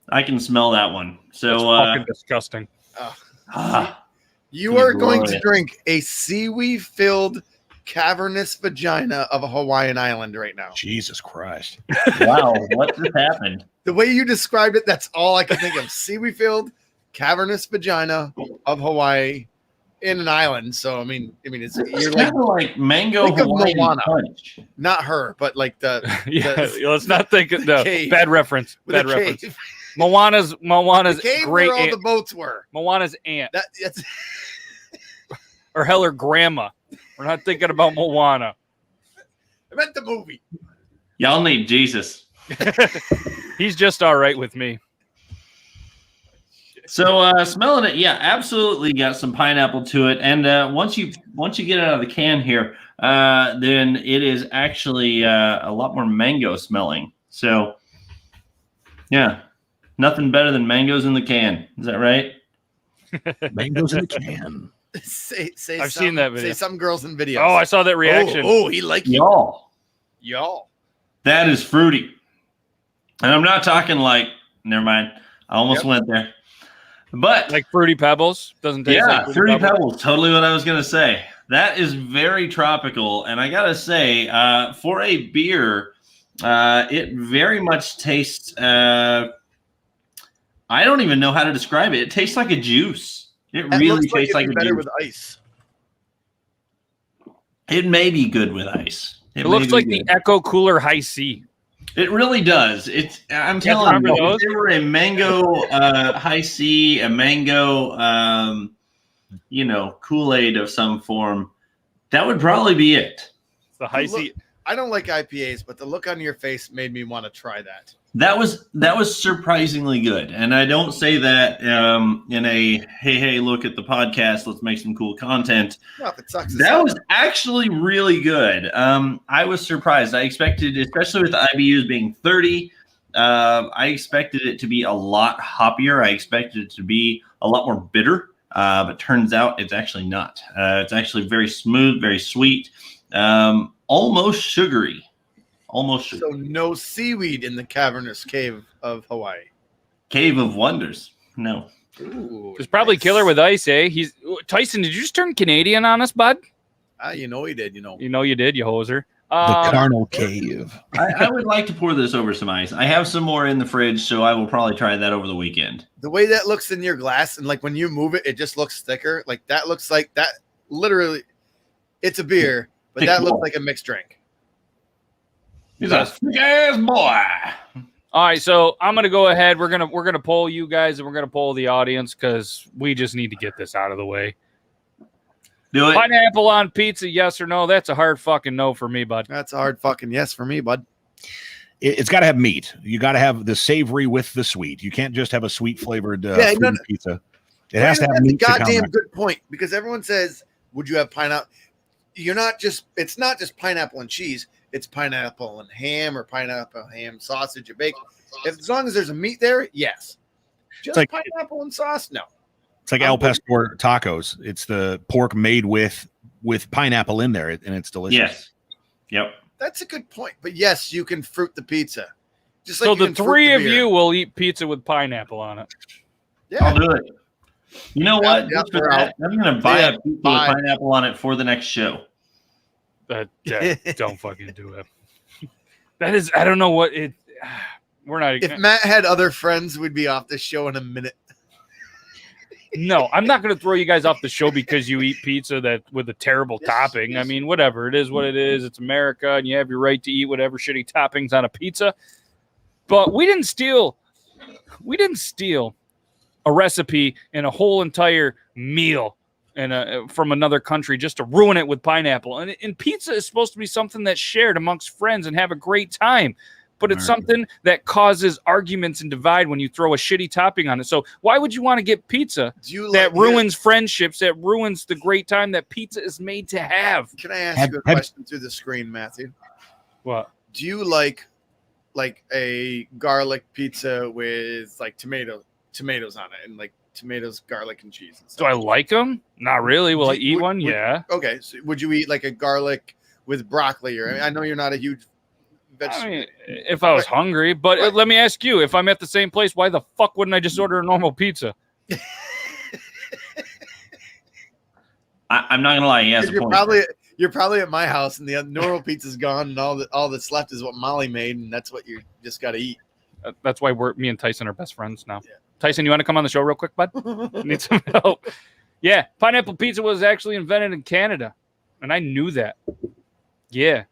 I can smell that one. So That's fucking disgusting. You are going to drink a seaweed-filled cavernous vagina of a Hawaiian island right now. Jesus Christ. Wow, what just happened? The way you described it, that's all I can think of. Seaweed-filled cavernous vagina of Hawaii in an island. So I mean, it's you're like mango Hawaiian punch. Not her, but like the let's not think no cave. Bad reference. Bad reference. Cave. Moana's The cave great where all aunt. the boats were. Moana's aunt. That's Or hell, her grandma. We're not thinking about Moana. I meant the movie. Y'all need Jesus. He's just all right with me. So smelling it, yeah, absolutely got some pineapple to it. And once you get it out of the can here, then it is actually a lot more mango smelling. So yeah, nothing better than mangoes in the can. Is that right? Mangoes in the can. Say I've seen that video. Say some girls in videos. Oh, I saw that reaction. Oh, he liked you. Y'all. That is fruity. And I'm not talking like, never mind. I almost went there. But like Fruity Pebbles doesn't taste like Fruity Pebbles. Totally what I was going to say. That is very tropical. And I got to say, for a beer, it very much tastes, I don't even know how to describe it. It tastes like a juice. It really tastes like a better juice. with ice. It may be good with ice. It looks like the Echo Cooler High C. It really does. I'm telling you, if there were a mango high C, a mango, Kool-Aid of some form, that would probably be it. It's the High C. I don't like IPAs, but the look on your face made me want to try that. That was surprisingly good, and I don't say that in a hey look at the podcast, let's make some cool content. Well, if it sucks, that was actually really good. I was surprised. I expected, especially with the IBUs being 30, I expected it to be a lot hoppier. I expected it to be a lot more bitter, but turns out it's actually not. It's actually very smooth, very sweet, almost sugary. Almost. So no seaweed in the cavernous cave of Hawaii. Cave of Wonders. No. Ooh, It's probably killer with ice, eh? Tyson, did you just turn Canadian on us, bud? You know he did. You know you did, you hoser. The Carnal Cave. I would like to pour this over some ice. I have some more in the fridge, so I will probably try that over the weekend. The way that looks in your glass, and like when you move it, it just looks thicker. Like that looks like that. Literally, it's a beer, but Thick that boy. looks like a mixed drink. He's a thick ass boy. All right, so I'm gonna go ahead. We're gonna poll you guys, and we're gonna poll the audience because we just need to get this out of the way. Do it. Pineapple on pizza, yes or no? That's a hard fucking no for me, bud. That's a hard fucking yes for me, bud. It's got to have meat. You got to have the savory with the sweet. You can't just have a sweet flavored pizza. It has to have meat. That's a goddamn good point, because everyone says, "Would you have pineapple?" It's not just pineapple and cheese. It's pineapple and ham, or pineapple, ham, sausage, or bacon. As long as there's a meat there, yes. Just like pineapple and sauce, no. It's like El Pastor tacos. It's the pork made with pineapple in there, and it's delicious. Yes. Yep. That's a good point. But yes, you can fruit the pizza. Just like So you the can fruit three the of beer. you will eat pizza with pineapple on it. Yeah. I'll do it. You know what? Yeah, Just for we're that, out. I'm going to buy Yeah, a pizza with bye. pineapple on it for the next show. Don't fucking do it. That is, I don't know what it. We're not. If Matt had other friends, we'd be off the show in a minute. No, I'm not going to throw you guys off the show because you eat pizza that with a terrible topping. yes. I mean, whatever. It is what it is. It's America, and you have your right to eat whatever shitty toppings on a pizza. But we didn't steal a recipe and a whole entire meal from another country just to ruin it with pineapple. And pizza is supposed to be something that's shared amongst friends and have a great time. But it's something that causes arguments and divide when you throw a shitty topping on it. So why would you want to get pizza that ruins friendships, that ruins the great time that pizza is made to have? Can I ask you a question through the screen, Matthew? What? Do you like a garlic pizza with like tomatoes on it and like tomatoes, garlic, and cheese? And stuff? Do I like them? Not really. Will I eat one? Yeah. Okay. So would you eat like a garlic with broccoli? Or I know you're not a huge vegetable. I mean, if I was hungry, but let me ask you, if I'm at the same place, why the fuck wouldn't I just order a normal pizza? I'm not gonna lie, he has a point. You're probably at my house and the normal pizza's gone and all that's left is what Molly made and that's what you just got to eat. That's why me and Tyson are best friends now. Yeah. Tyson, you want to come on the show real quick, bud? Need some help. Yeah, pineapple pizza was actually invented in Canada, and I knew that. Yeah.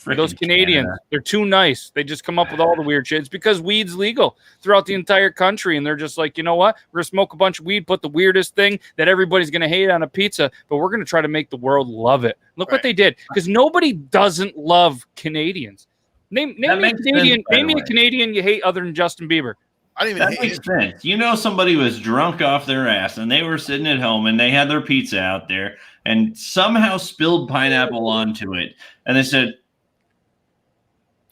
Those Canadians, they're too nice. They just come up with all the weird shit. It's because weed's legal throughout the entire country. And they're just like, you know what? We're going to smoke a bunch of weed, put the weirdest thing that everybody's going to hate on a pizza, but we're going to try to make the world love it. Look what they did. Because nobody doesn't love Canadians. Name me a Canadian you hate other than Justin Bieber. I didn't even that makes sense. You know, somebody was drunk off their ass and they were sitting at home and they had their pizza out there and somehow spilled pineapple onto it. And they said,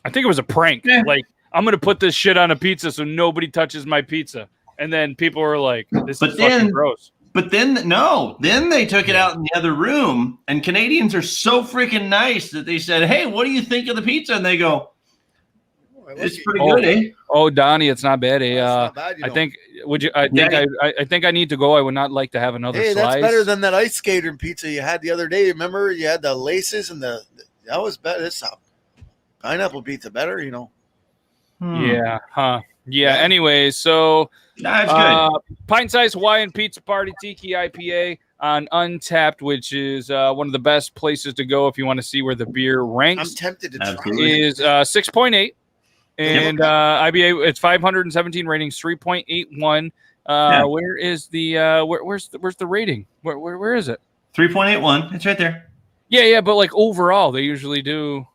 I think it was a prank. Yeah. Like, I'm going to put this shit on a pizza so nobody touches my pizza. And then people were like, this is fucking gross. But then they took it out in the other room. And Canadians are so freaking nice that they said, hey, what do you think of the pizza? And they go, it's pretty good, eh? Oh, Donnie, it's not bad. Eh? Not bad, I think I think I need to go. I would not like to have another slice. That's better than that ice skater pizza you had the other day. Remember, you had the laces and that was better. This pineapple pizza better, you know. Yeah, huh? Yeah. Anyway, so that's good. Pint-sized Hawaiian Pizza Party Tiki IPA on Untapped, which is one of the best places to go if you want to see where the beer ranks. I'm tempted to try. Is 6.8, and IBA it's 517 ratings, 3.81. Where is the where's the rating? Where is it? 3.81. It's right there. Yeah, but like overall, they usually do.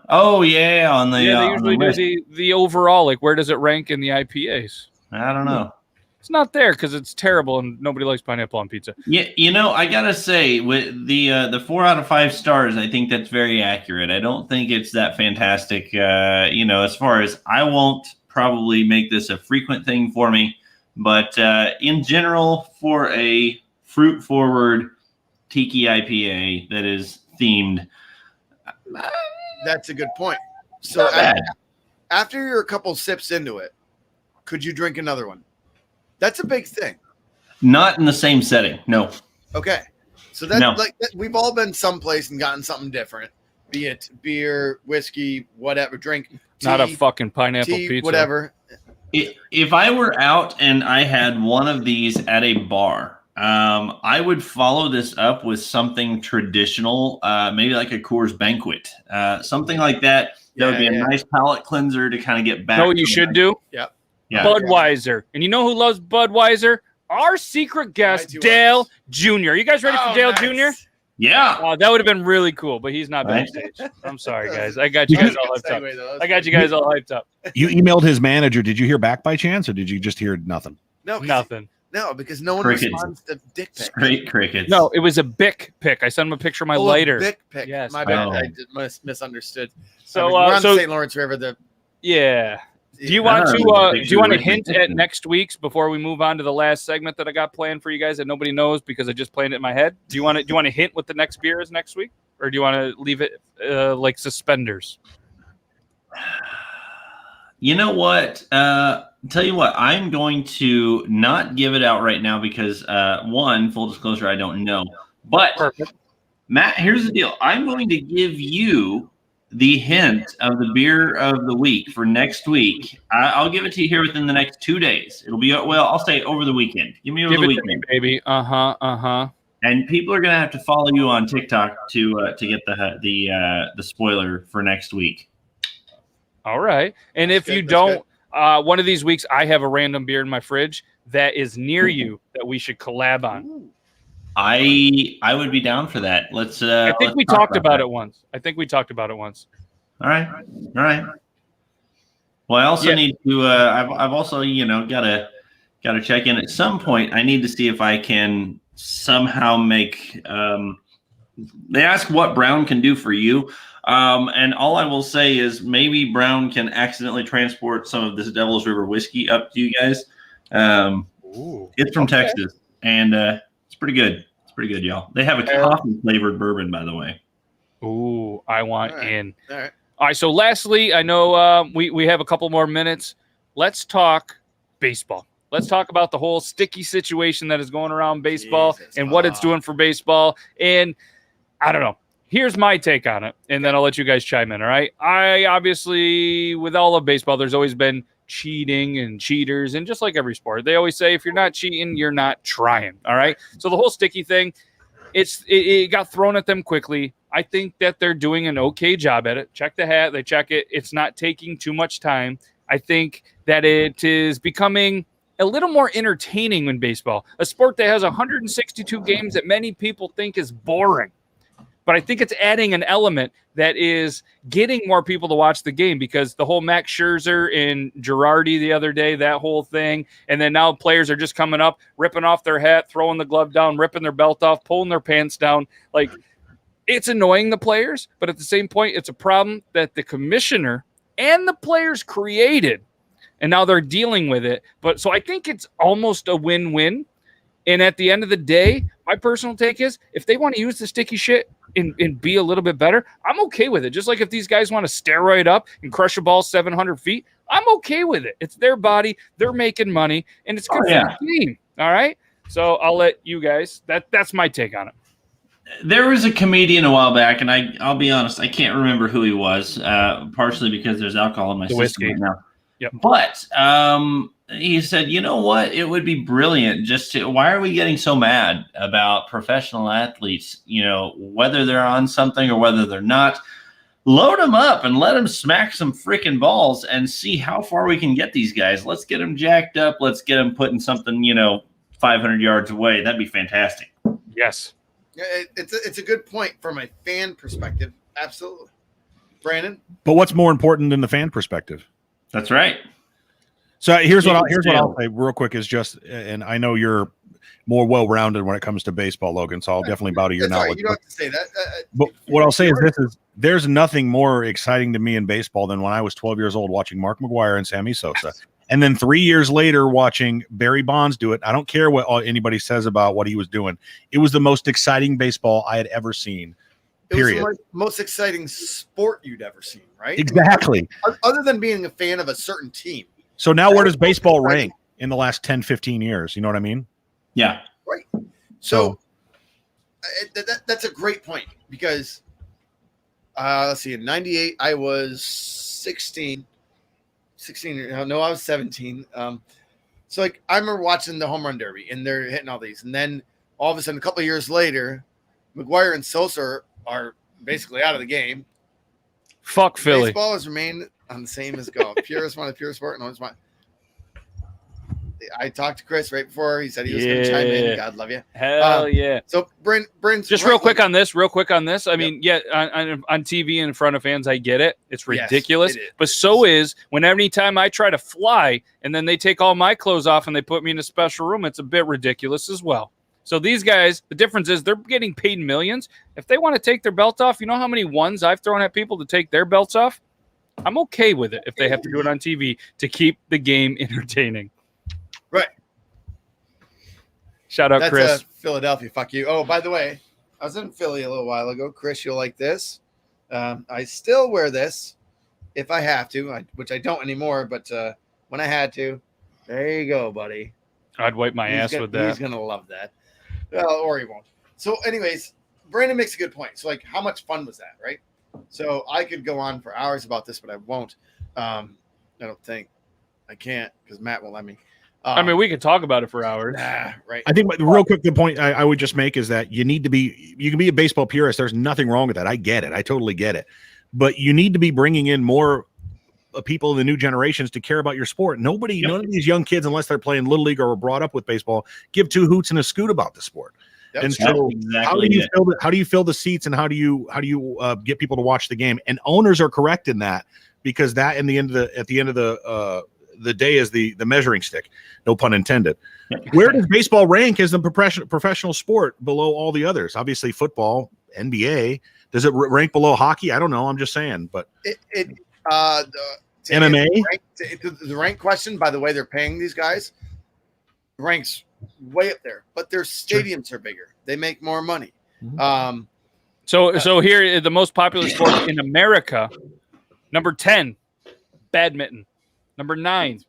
Oh yeah, on the they usually do the overall. Like, where does it rank in the IPAs? I don't know. It's not there because it's terrible and nobody likes pineapple on pizza. Yeah, you know, I gotta say, with the 4 out of 5 stars, I think that's very accurate. I don't think it's that fantastic. You know, as far as I won't probably make this a frequent thing for me, but in general, for a fruit forward tiki IPA that is themed. That's a good point. So after you're a couple sips into it, could you drink another one? That's a big thing. Not in the same setting. No. Okay. So that's like we've all been someplace and gotten something different, be it beer, whiskey, whatever, drink. Tea, not a fucking pineapple pizza. Whatever. If I were out and I had one of these at a bar, I would follow this up with something traditional, maybe like a Coors Banquet, something like that. That would be a nice palate cleanser to kind of get back. Know what you should do? Yep. Yeah. Budweiser. And you know who loves Budweiser? Our secret guest, Dale Jr. You guys ready for Dale Jr.? Yeah. That would have been really cool, but he's not backstage. I'm sorry, guys. I got you guys all hyped up. You emailed his manager. Did you hear back by chance, or did you just hear nothing? No, nothing. No, because no one responds to dick pics. Straight crickets. No, it was a Bic pic. I sent him a picture of my lighter. Bic pic. Yes. My bad. I misunderstood. So, we're on the St. Lawrence River. Yeah. Do you want to hint at next week's before we move on to the last segment that I got planned for you guys that nobody knows because I just planned it in my head? Do you want to hint what the next beer is next week, or do you want to leave it like suspenders? You know what? Tell you what, I'm going to not give it out right now because one, full disclosure, I don't know. But Perfect. Matt, here's the deal. I'm going to give you the hint of the beer of the week for next week. I'll give it to you here within the next 2 days. It'll be I'll say over the weekend. Give me over Give the it to me, weekend. baby. Uh-huh. And people are gonna have to follow you on TikTok to get the spoiler for next week. All right. And That's if good, you that's don't, one of these weeks, I have a random beer in my fridge that is near you that we should collab on. Ooh. I would be down for that. Let's. I think we talked about it once. All right. Well, I also need to. I've also gotta check in at some point. I need to see if I can somehow make. They ask what Brown can do for you, and all I will say is maybe Brown can accidentally transport some of this Devil's River whiskey up to you guys. It's from Texas, and it's pretty good. It's pretty good, y'all. They have a coffee flavored bourbon, by the way. Ooh, I want in. All right. All right. So, lastly, I know we have a couple more minutes. Let's talk baseball. Let's talk about the whole sticky situation that is going around baseball and what it's doing for baseball. And I don't know. Here's my take on it, and then I'll let you guys chime in. All right. I obviously, with all of baseball, there's always been cheating and cheaters, and just like every sport, they always say if you're not cheating, you're not trying. All right. So the whole sticky thing, it got thrown at them quickly. I think that they're doing an okay job at it. Check the hat, they check it. It's not taking too much time. I think that it is becoming a little more entertaining in baseball, a sport that has 162 games that many people think is boring. But I think it's adding an element that is getting more people to watch the game, because the whole Max Scherzer and Girardi the other day, that whole thing. And then now players are just coming up, ripping off their hat, throwing the glove down, ripping their belt off, pulling their pants down. Like, it's annoying the players, but at the same point, it's a problem that the commissioner and the players created, and now they're dealing with it. But so I think it's almost a win-win. And at the end of the day, my personal take is if they want to use the sticky shit and be a little bit better, I'm okay with it. Just like if these guys want to steroid up and crush a ball 700 feet, I'm okay with it. It's their body. They're making money, and it's good for the team. All right? So I'll let you guys. That's my take on it. There was a comedian a while back, and I'll be honest, I can't remember who he was, partially because there's alcohol in my system right now. Yep. But he said, you know what? It would be brilliant why are we getting so mad about professional athletes, whether they're on something or whether they're not? Load them up and let them smack some freaking balls and see how far we can get these guys. Let's get them jacked up. Let's get them putting something, 500 yards away. That'd be fantastic. Yes. It's a good point from a fan perspective. Absolutely. Brandon? But what's more important than the fan perspective? That's right. So here's what I'll say real quick is just, and I know you're more well-rounded when it comes to baseball, Logan, so I'll definitely bow to your knowledge. Right. You don't have to say that. But what I'll say is there's nothing more exciting to me in baseball than when I was 12 years old watching Mark McGwire and Sammy Sosa. And then 3 years later watching Barry Bonds do it. I don't care what anybody says about what he was doing. It was the most exciting baseball I had ever seen. Period. It was the most exciting sport you'd ever seen, right? Exactly. Other than being a fan of a certain team. So now where does baseball rank in the last 10, 15 years? You know what I mean? Yeah. Right. So that's a great point because let's see, in 98, I was 16. No, I was 17. So like I remember watching the home run derby and they're hitting all these. And then all of a sudden, a couple of years later, McGwire and Sosa are basically out of the game. Fuck Philly. Baseball has remained on the same as golf. Purest one of pure sport. No, it's my. I talked to Chris right before. He said he was going to chime in. God love you. Hell yeah. So, Bryn's just real quick on this. I mean, on TV in front of fans, I get it. It's ridiculous. Yes, it is. But so is anytime I try to fly and then they take all my clothes off and they put me in a special room, it's a bit ridiculous as well. So these guys, the difference is they're getting paid millions. If they want to take their belt off, you know how many ones I've thrown at people to take their belts off? I'm okay with it if they have to do it on TV to keep the game entertaining. Right. Shout out, That's Chris. Philadelphia. Fuck you. Oh, by the way, I was in Philly a little while ago. Chris, you'll like this. I still wear this if I have to, which I don't anymore, but when I had to, there you go, buddy. I'd wipe my ass with that. He's gonna love that. Or he won't. So, anyways, Brandon makes a good point. So, like, how much fun was that, right? So, I could go on for hours about this, but I won't. I don't think I can't because Matt won't let me. I mean, we could talk about it for hours. Right. I think real quick, the point I would just make is that you can be a baseball purist. There's nothing wrong with that. I get it. I totally get it. But you need to be bringing in more people in the new generations to care about your sport. None of these young kids, unless they're playing little league or were brought up with baseball, give two hoots and a scoot about the sport. And so, how do you fill the seats, and how do you get people to watch the game? And owners are correct in that, because that at the end of the day is the measuring stick. No pun intended. Where does baseball rank as the professional sport below all the others? Obviously, football, NBA. Does it rank below hockey? I don't know. I'm just saying, but MMA. The rank question, by the way, they're paying these guys ranks way up there, but their stadiums are bigger. They make more money. Mm-hmm. So here, the most popular sport in America, number 10, badminton. Number 9,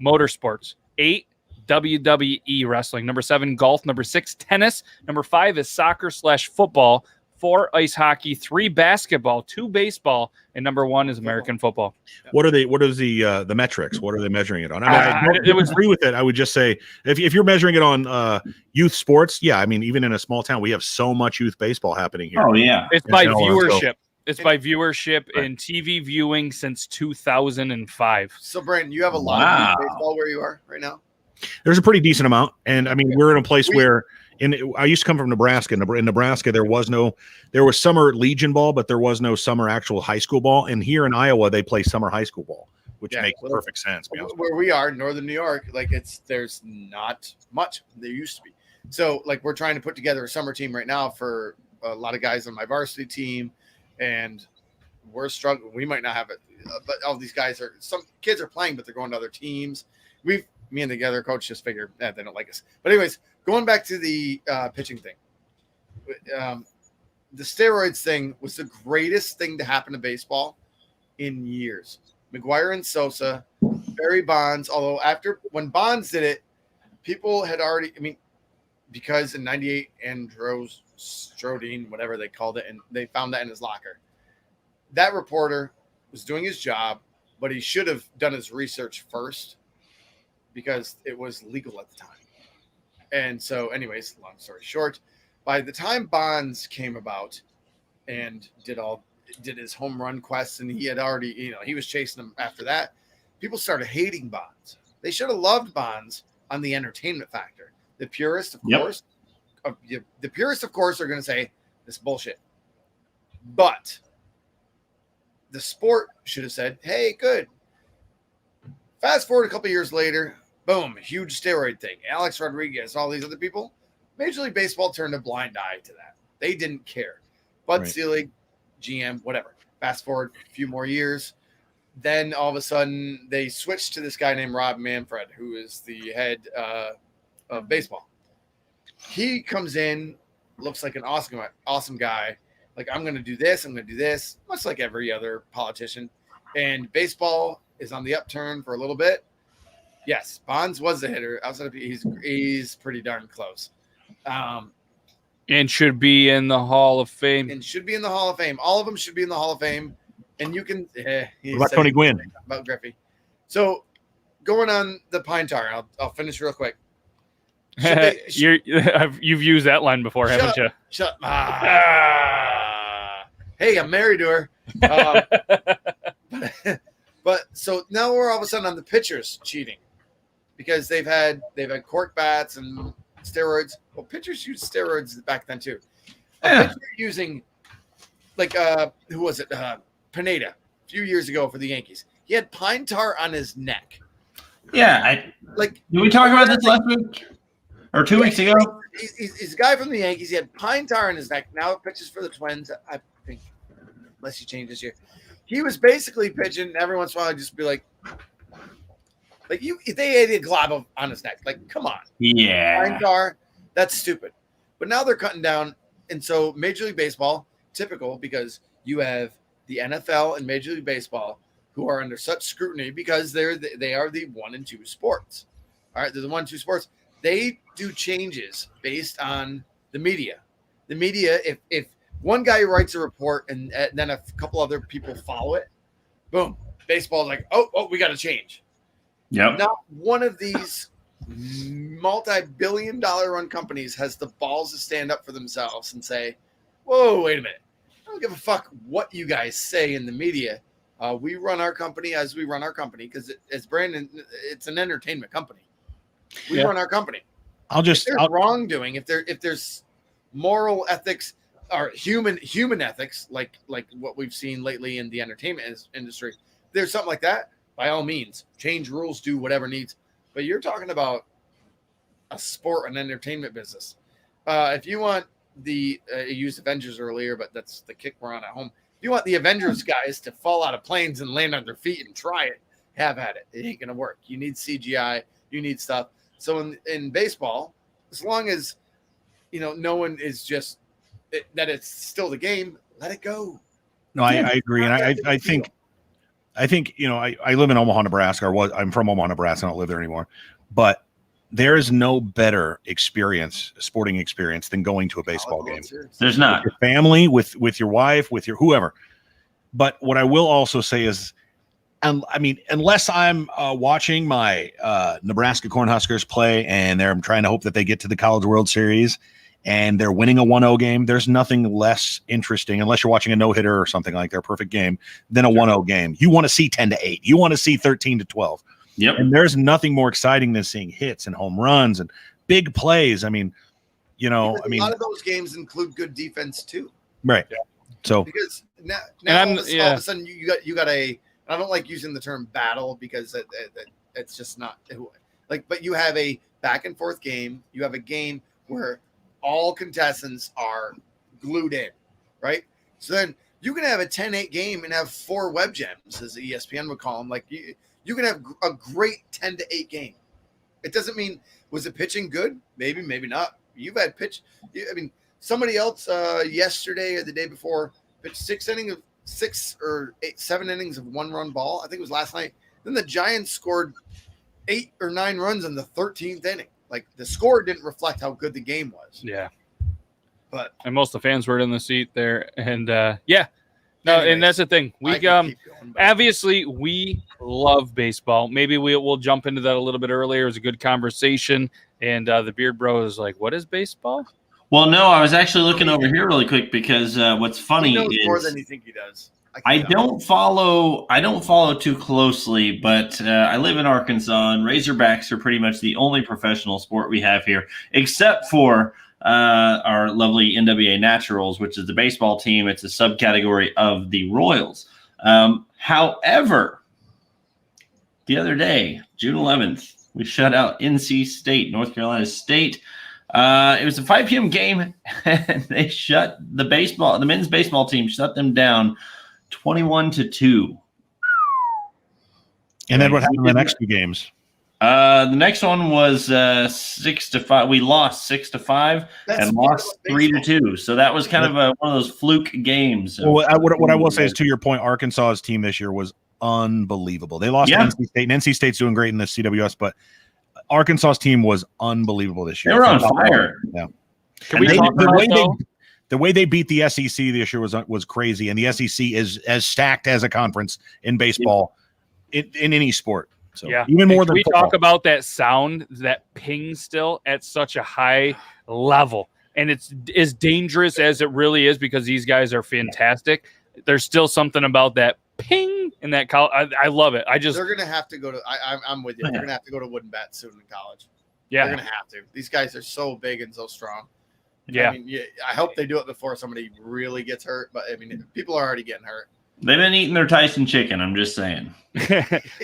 motorsports. 8, WWE wrestling. Number 7, golf. Number 6, tennis. Number 5 is soccer/football. 4, ice hockey. 3, basketball. 2, baseball, and number 1 is American football. What is the metrics? What are they measuring it on? I don't agree with it. I would just say if you're measuring it on youth sports, yeah. I mean, even in a small town, we have so much youth baseball happening here. Oh yeah, it's by viewership. It's by viewership and TV viewing since 2005. So, Brandon, you have a lot of youth baseball where you are right now? There's a pretty decent amount, and I mean, we're in a place where. I used to come from Nebraska. In Nebraska, there was summer Legion ball, but there was no summer actual high school ball. And here in Iowa, they play summer high school ball, which makes perfect sense. Where we are, Northern New York, like there's not much. There used to be. So like we're trying to put together a summer team right now for a lot of guys on my varsity team, and we're struggling. We might not have it, but all these guys some kids are playing, but they're going to other teams. Me and the other coach just figured they don't like us. But anyways, going back to the pitching thing, the steroids thing was the greatest thing to happen to baseball in years. McGuire and Sosa, Barry Bonds, although when Bonds did it, people had already, because in 98, Androstrodine, whatever they called it, and they found that in his locker. That reporter was doing his job, but he should have done his research first because it was legal at the time. And so, anyways, long story short, by the time Bonds came about and did his home run quests, and he had already, he was chasing them after that, people started hating Bonds. They should have loved Bonds on the entertainment factor. The purists, of course, are going to say this is bullshit. But the sport should have said, hey, good. Fast forward a couple years later, boom, huge steroid thing. Alex Rodriguez, all these other people. Major League Baseball turned a blind eye to that. They didn't care. Bud Selig, GM, whatever. Fast forward a few more years. Then all of a sudden they switched to this guy named Rob Manfred, who is the head of baseball. He comes in, looks like an awesome guy. Like, I'm going to do this. I'm going to do this. Much like every other politician. And baseball is on the upturn for a little bit. Yes, Bonds was the hitter. Outside of he's pretty darn close. And should be in the Hall of Fame. All of them should be in the Hall of Fame. And you can what about Tony Gwynn? About Griffey. So going on the pine tar, I'll finish real quick. You've used that line before, haven't you? Shut Hey, I'm married to her. But so now we're all of a sudden on the pitchers cheating because they've had cork bats and steroids. Well, pitchers used steroids back then too. A pitcher using who was it? Pineda a few years ago for the Yankees. He had pine tar on his neck. Yeah, did we talk about this last week or 2 weeks ago? He's a guy from the Yankees. He had pine tar on his neck. Now it pitches for the Twins. I think, unless he changed this year. He was basically pitching. Every once in a while, I'd just be like they had a glob on his neck. Like, come on. Yeah. Pine tar, that's stupid. But now they're cutting down. And so Major League Baseball, typical, because you have the NFL and Major League Baseball, who are under such scrutiny because they are the 1 and 2 sports. All right, they're the 1 and 2 sports. They do changes based on the media. The media, if one guy writes a report and then a couple other people follow it, boom, baseball's like, oh, we got to change. Yep. Not one of these multi-billion-dollar run companies has the balls to stand up for themselves and say, whoa, wait a minute. I don't give a fuck what you guys say in the media. We run our company as we run our company because it's Brandon. It's an entertainment company. We run our company. If there's wrongdoing, if there's moral ethics or human ethics, like what we've seen lately in the entertainment industry, if there's something like that, by all means, change rules, do whatever needs. But you're talking about a sport and entertainment business. If you want you used Avengers earlier, but that's the kick we're on at home. If you want the Avengers guys to fall out of planes and land on their feet and try it, have at it. It ain't gonna work. You need CGI. You need stuff. So in baseball, as long as no one is just that it's still the game, let it go. No, I agree, and I think I live in Omaha, Nebraska, I'm from Omaha, Nebraska. I don't live there anymore, but there is no better sporting experience than going to a baseball game. There's not. With your family, with your wife, with your whoever. But what I will also say is, unless I'm watching my Nebraska Cornhuskers play and I'm trying to hope that they get to the College World Series and they're winning a 1-0 game, there's nothing less interesting, unless you're watching a no-hitter or something like their perfect game, than a 1-0 game. You want to see 10-8. You want to see 13-12. Yep. And there's nothing more exciting than seeing hits and home runs and big plays. A lot of those games include good defense too. Right. Yeah. So because now all of a sudden you got a. I don't like using the term battle because it's just not but you have a back and forth game. You have a game where all contestants are glued in, right? So then you can have a 10-8 game and have 4 web gems, as ESPN would call them. Like you can have a great 10-8 game. It doesn't mean, was it pitching good? Maybe, maybe not. You've had somebody else yesterday or the day before pitched 7 innings of 1-run ball. I think it was last night. Then the Giants scored 8 or 9 runs in the 13th inning. Like the score didn't reflect how good the game was. Yeah. And most of the fans were in the seat there. And and that's the thing. Obviously we love baseball. Maybe we'll jump into that a little bit earlier. It was a good conversation. And the Beard Bro is like, what is baseball? Well, no, I was actually looking over here really quick because what's funny is more than you think he does. I don't follow too closely, but I live in Arkansas, and Razorbacks are pretty much the only professional sport we have here, except for our lovely NWA Naturals, which is the baseball team. It's a subcategory of the Royals. However, the other day, June 11th, we shut out NC State, North Carolina State. It was a 5 p.m. game, and they shut the men's baseball team shut them down 21-2. And then what happened in the next 2 games? The next one was 6-5. We lost 6-5 and lost 3-2. So that was kind of one of those fluke games. Well, what I will say is, to your point, Arkansas's team this year was unbelievable. They lost to NC State, and NC State's doing great in the CWS, but Arkansas's team was unbelievable this year. They were on fire. Yeah. Can we talk about the way they beat the SEC this year was crazy, and the SEC is as stacked as a conference in baseball in any sport. So even more than we football. Talk about that sound, that ping still at such a high level, and it's as dangerous as it really is because these guys are fantastic. There's still something about that ping in that college. I love it. They're gonna have to go to. I'm with you. They're gonna have to go to wooden bat soon in college. Yeah, they're gonna have to. These guys are so big and so strong. Yeah. I hope they do it before somebody really gets hurt. But people are already getting hurt. They've been eating their Tyson chicken. I'm just saying.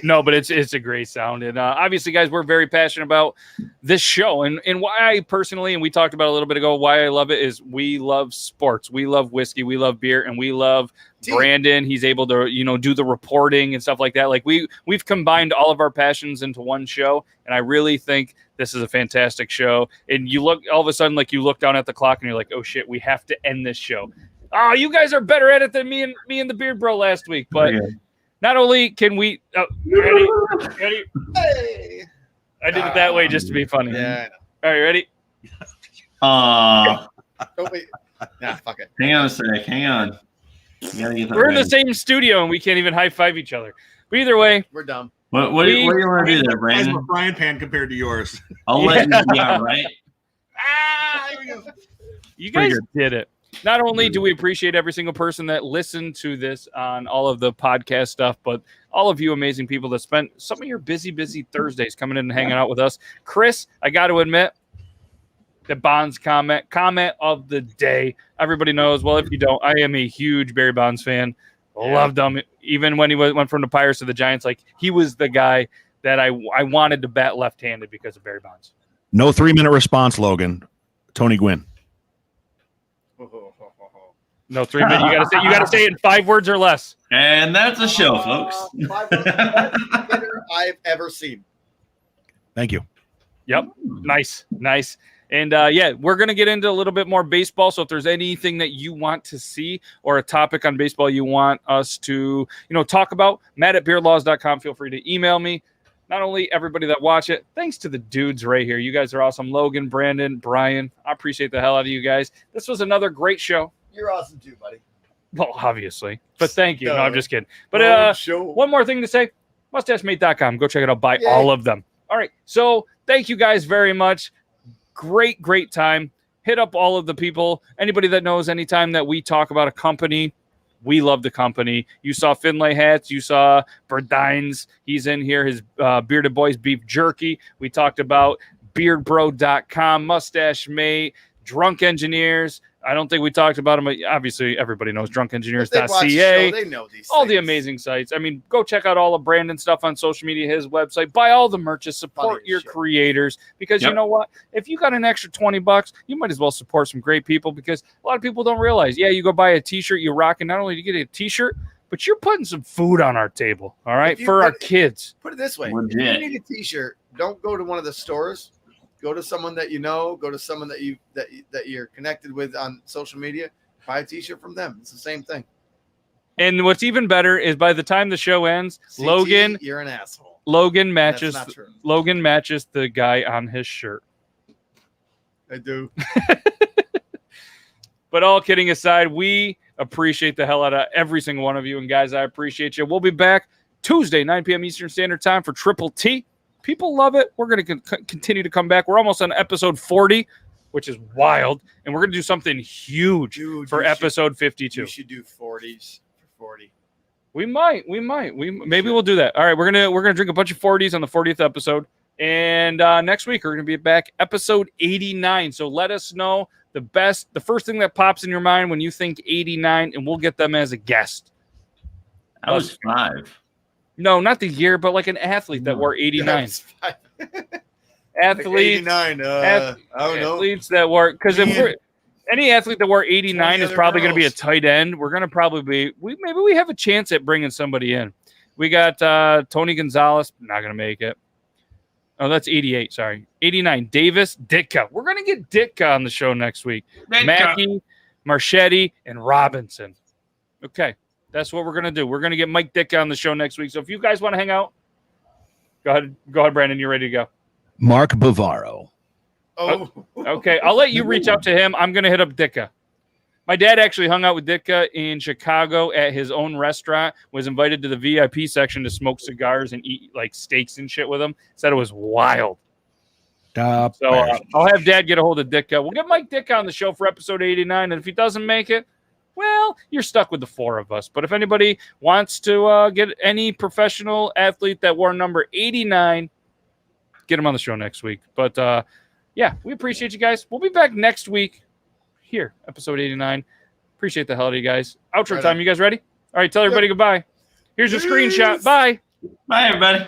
No, but it's a great sound. And obviously, guys, we're very passionate about this show. And why I personally, and we talked about a little bit ago, why I love it is we love sports. We love whiskey. We love beer. And we love Brandon. He's able to, do the reporting and stuff like that. Like we've combined all of our passions into one show. And I really think this is a fantastic show. And you look all of a sudden, like you look down at the clock and you're like, oh shit, we have to end this show. Oh, you guys are better at it than me and the Beard Bro last week. But not only can we ready? Hey. I did it that way just to be funny. Yeah. All right, ready? Oh wait. Nah, fuck it. Hang on a sec. Hang on. You gotta get that We're in the ready. same studio and we can't even high five each other. But either way, We're dumb. What do you want to do there, Size of Brandon? a frying pan compared to yours. I'll let you be all right. you guys did it. Not only do we appreciate every single person that listened to this on all of the podcast stuff, but all of you amazing people that spent some of your busy Thursdays coming in and hanging out with us. Chris, I got to admit, the Bonds comment of the day. Everybody knows. Well, if you don't, I am a huge Barry Bonds fan. Loved him. Even when he went from the Pirates to the Giants, like he was the guy that I wanted to bat left-handed because of Barry Bonds. No 3-minute response, Logan. Tony Gwynn. No 3 minutes. You gotta say it in 5 words or less. And that's a show, folks. 5 hitter I've ever seen. Thank you. Yep. Nice. And we're going to get into a little bit more baseball. So if there's anything that you want to see or a topic on baseball you want us to, talk about, Matt@beardlaws.com. Feel free to email me. Not only everybody that watch it, thanks to the dudes right here. You guys are awesome. Logan, Brandon, Brian. I appreciate the hell out of you guys. This was another great show. You're awesome too, buddy. Well, obviously. But thank you. No, I'm just kidding. But one more thing to say, mustachemate.com. Go check it out. Buy all of them. All right. So thank you guys very much. Great time. Hit up all of the people. Anybody that knows anytime that we talk about a company, we love the company. You saw Finlay hats. You saw Burdines. He's in here. His Bearded Boys beef jerky. We talked about beardbro.com, Mustache Mate, Drunk Engineers. I don't think we talked about them. Obviously, everybody knows drunkengineers.ca. They know these all things. the amazing sites. I mean, go check out all of Brandon's stuff on social media, his website. Buy all the merches. Support your creators. Because you know what? If you got an extra $20, you might as well support some great people because a lot of people don't realize, you go buy a T-shirt, you rock it. Not only do you get a T-shirt, but you're putting some food on our table, all right, for our kids. Put it this way. Legit. If you need a T-shirt, don't go to one of the stores. Go to someone that you know. Go to someone that you're connected with on social media. Buy a T-shirt from them. It's the same thing. And what's even better is by the time the show ends, CT, Logan, you're an asshole. Logan matches. That's not true. Logan matches the guy on his shirt. I do. But all kidding aside, we appreciate the hell out of every single one of you. And guys, I appreciate you. We'll be back Tuesday, 9 p.m. Eastern Standard Time for Triple T. People love it. We're going to continue to come back. We're almost on episode 40, which is wild. And we're going to do something huge for episode 52. You should do 40s for 40. We might. Maybe we'll do that. All right, we're gonna drink a bunch of 40s on the 40th episode. And next week we're going to be back episode 89. So let us know the first thing that pops in your mind when you think 89, and we'll get them as a guest. I was 5. No, not the year, but like an athlete that wore 89. Athletes, 89. I don't know. athletes that wore, because if we're any athlete that wore 89 is probably going to be a tight end. We're going to probably be maybe we have a chance at bringing somebody in. We got Tony Gonzalez, not going to make it. Oh, that's 88. Sorry, 89. Davis Ditka. We're going to get Ditka on the show next week. Mackey, Marchetti, and Robinson. Okay. That's what we're going to do. We're going to get Mike Ditka on the show next week. So if you guys want to hang out, go ahead, Brandon. You're ready to go. Mark Bavaro. Oh. Okay. I'll let you reach out to him. I'm going to hit up Ditka. My dad actually hung out with Ditka in Chicago at his own restaurant, was invited to the VIP section to smoke cigars and eat like steaks and shit with him. Said it was wild. So I'll have Dad get a hold of Ditka. We'll get Mike Ditka on the show for episode 89. And if he doesn't make it, well, you're stuck with the 4 of us. But if anybody wants to get any professional athlete that wore number 89, get him on the show next week. But, we appreciate you guys. We'll be back next week here, episode 89. Appreciate the hell out of you guys. Outro time. You guys ready? All right, tell everybody goodbye. Here's your screenshot. Bye. Bye, everybody.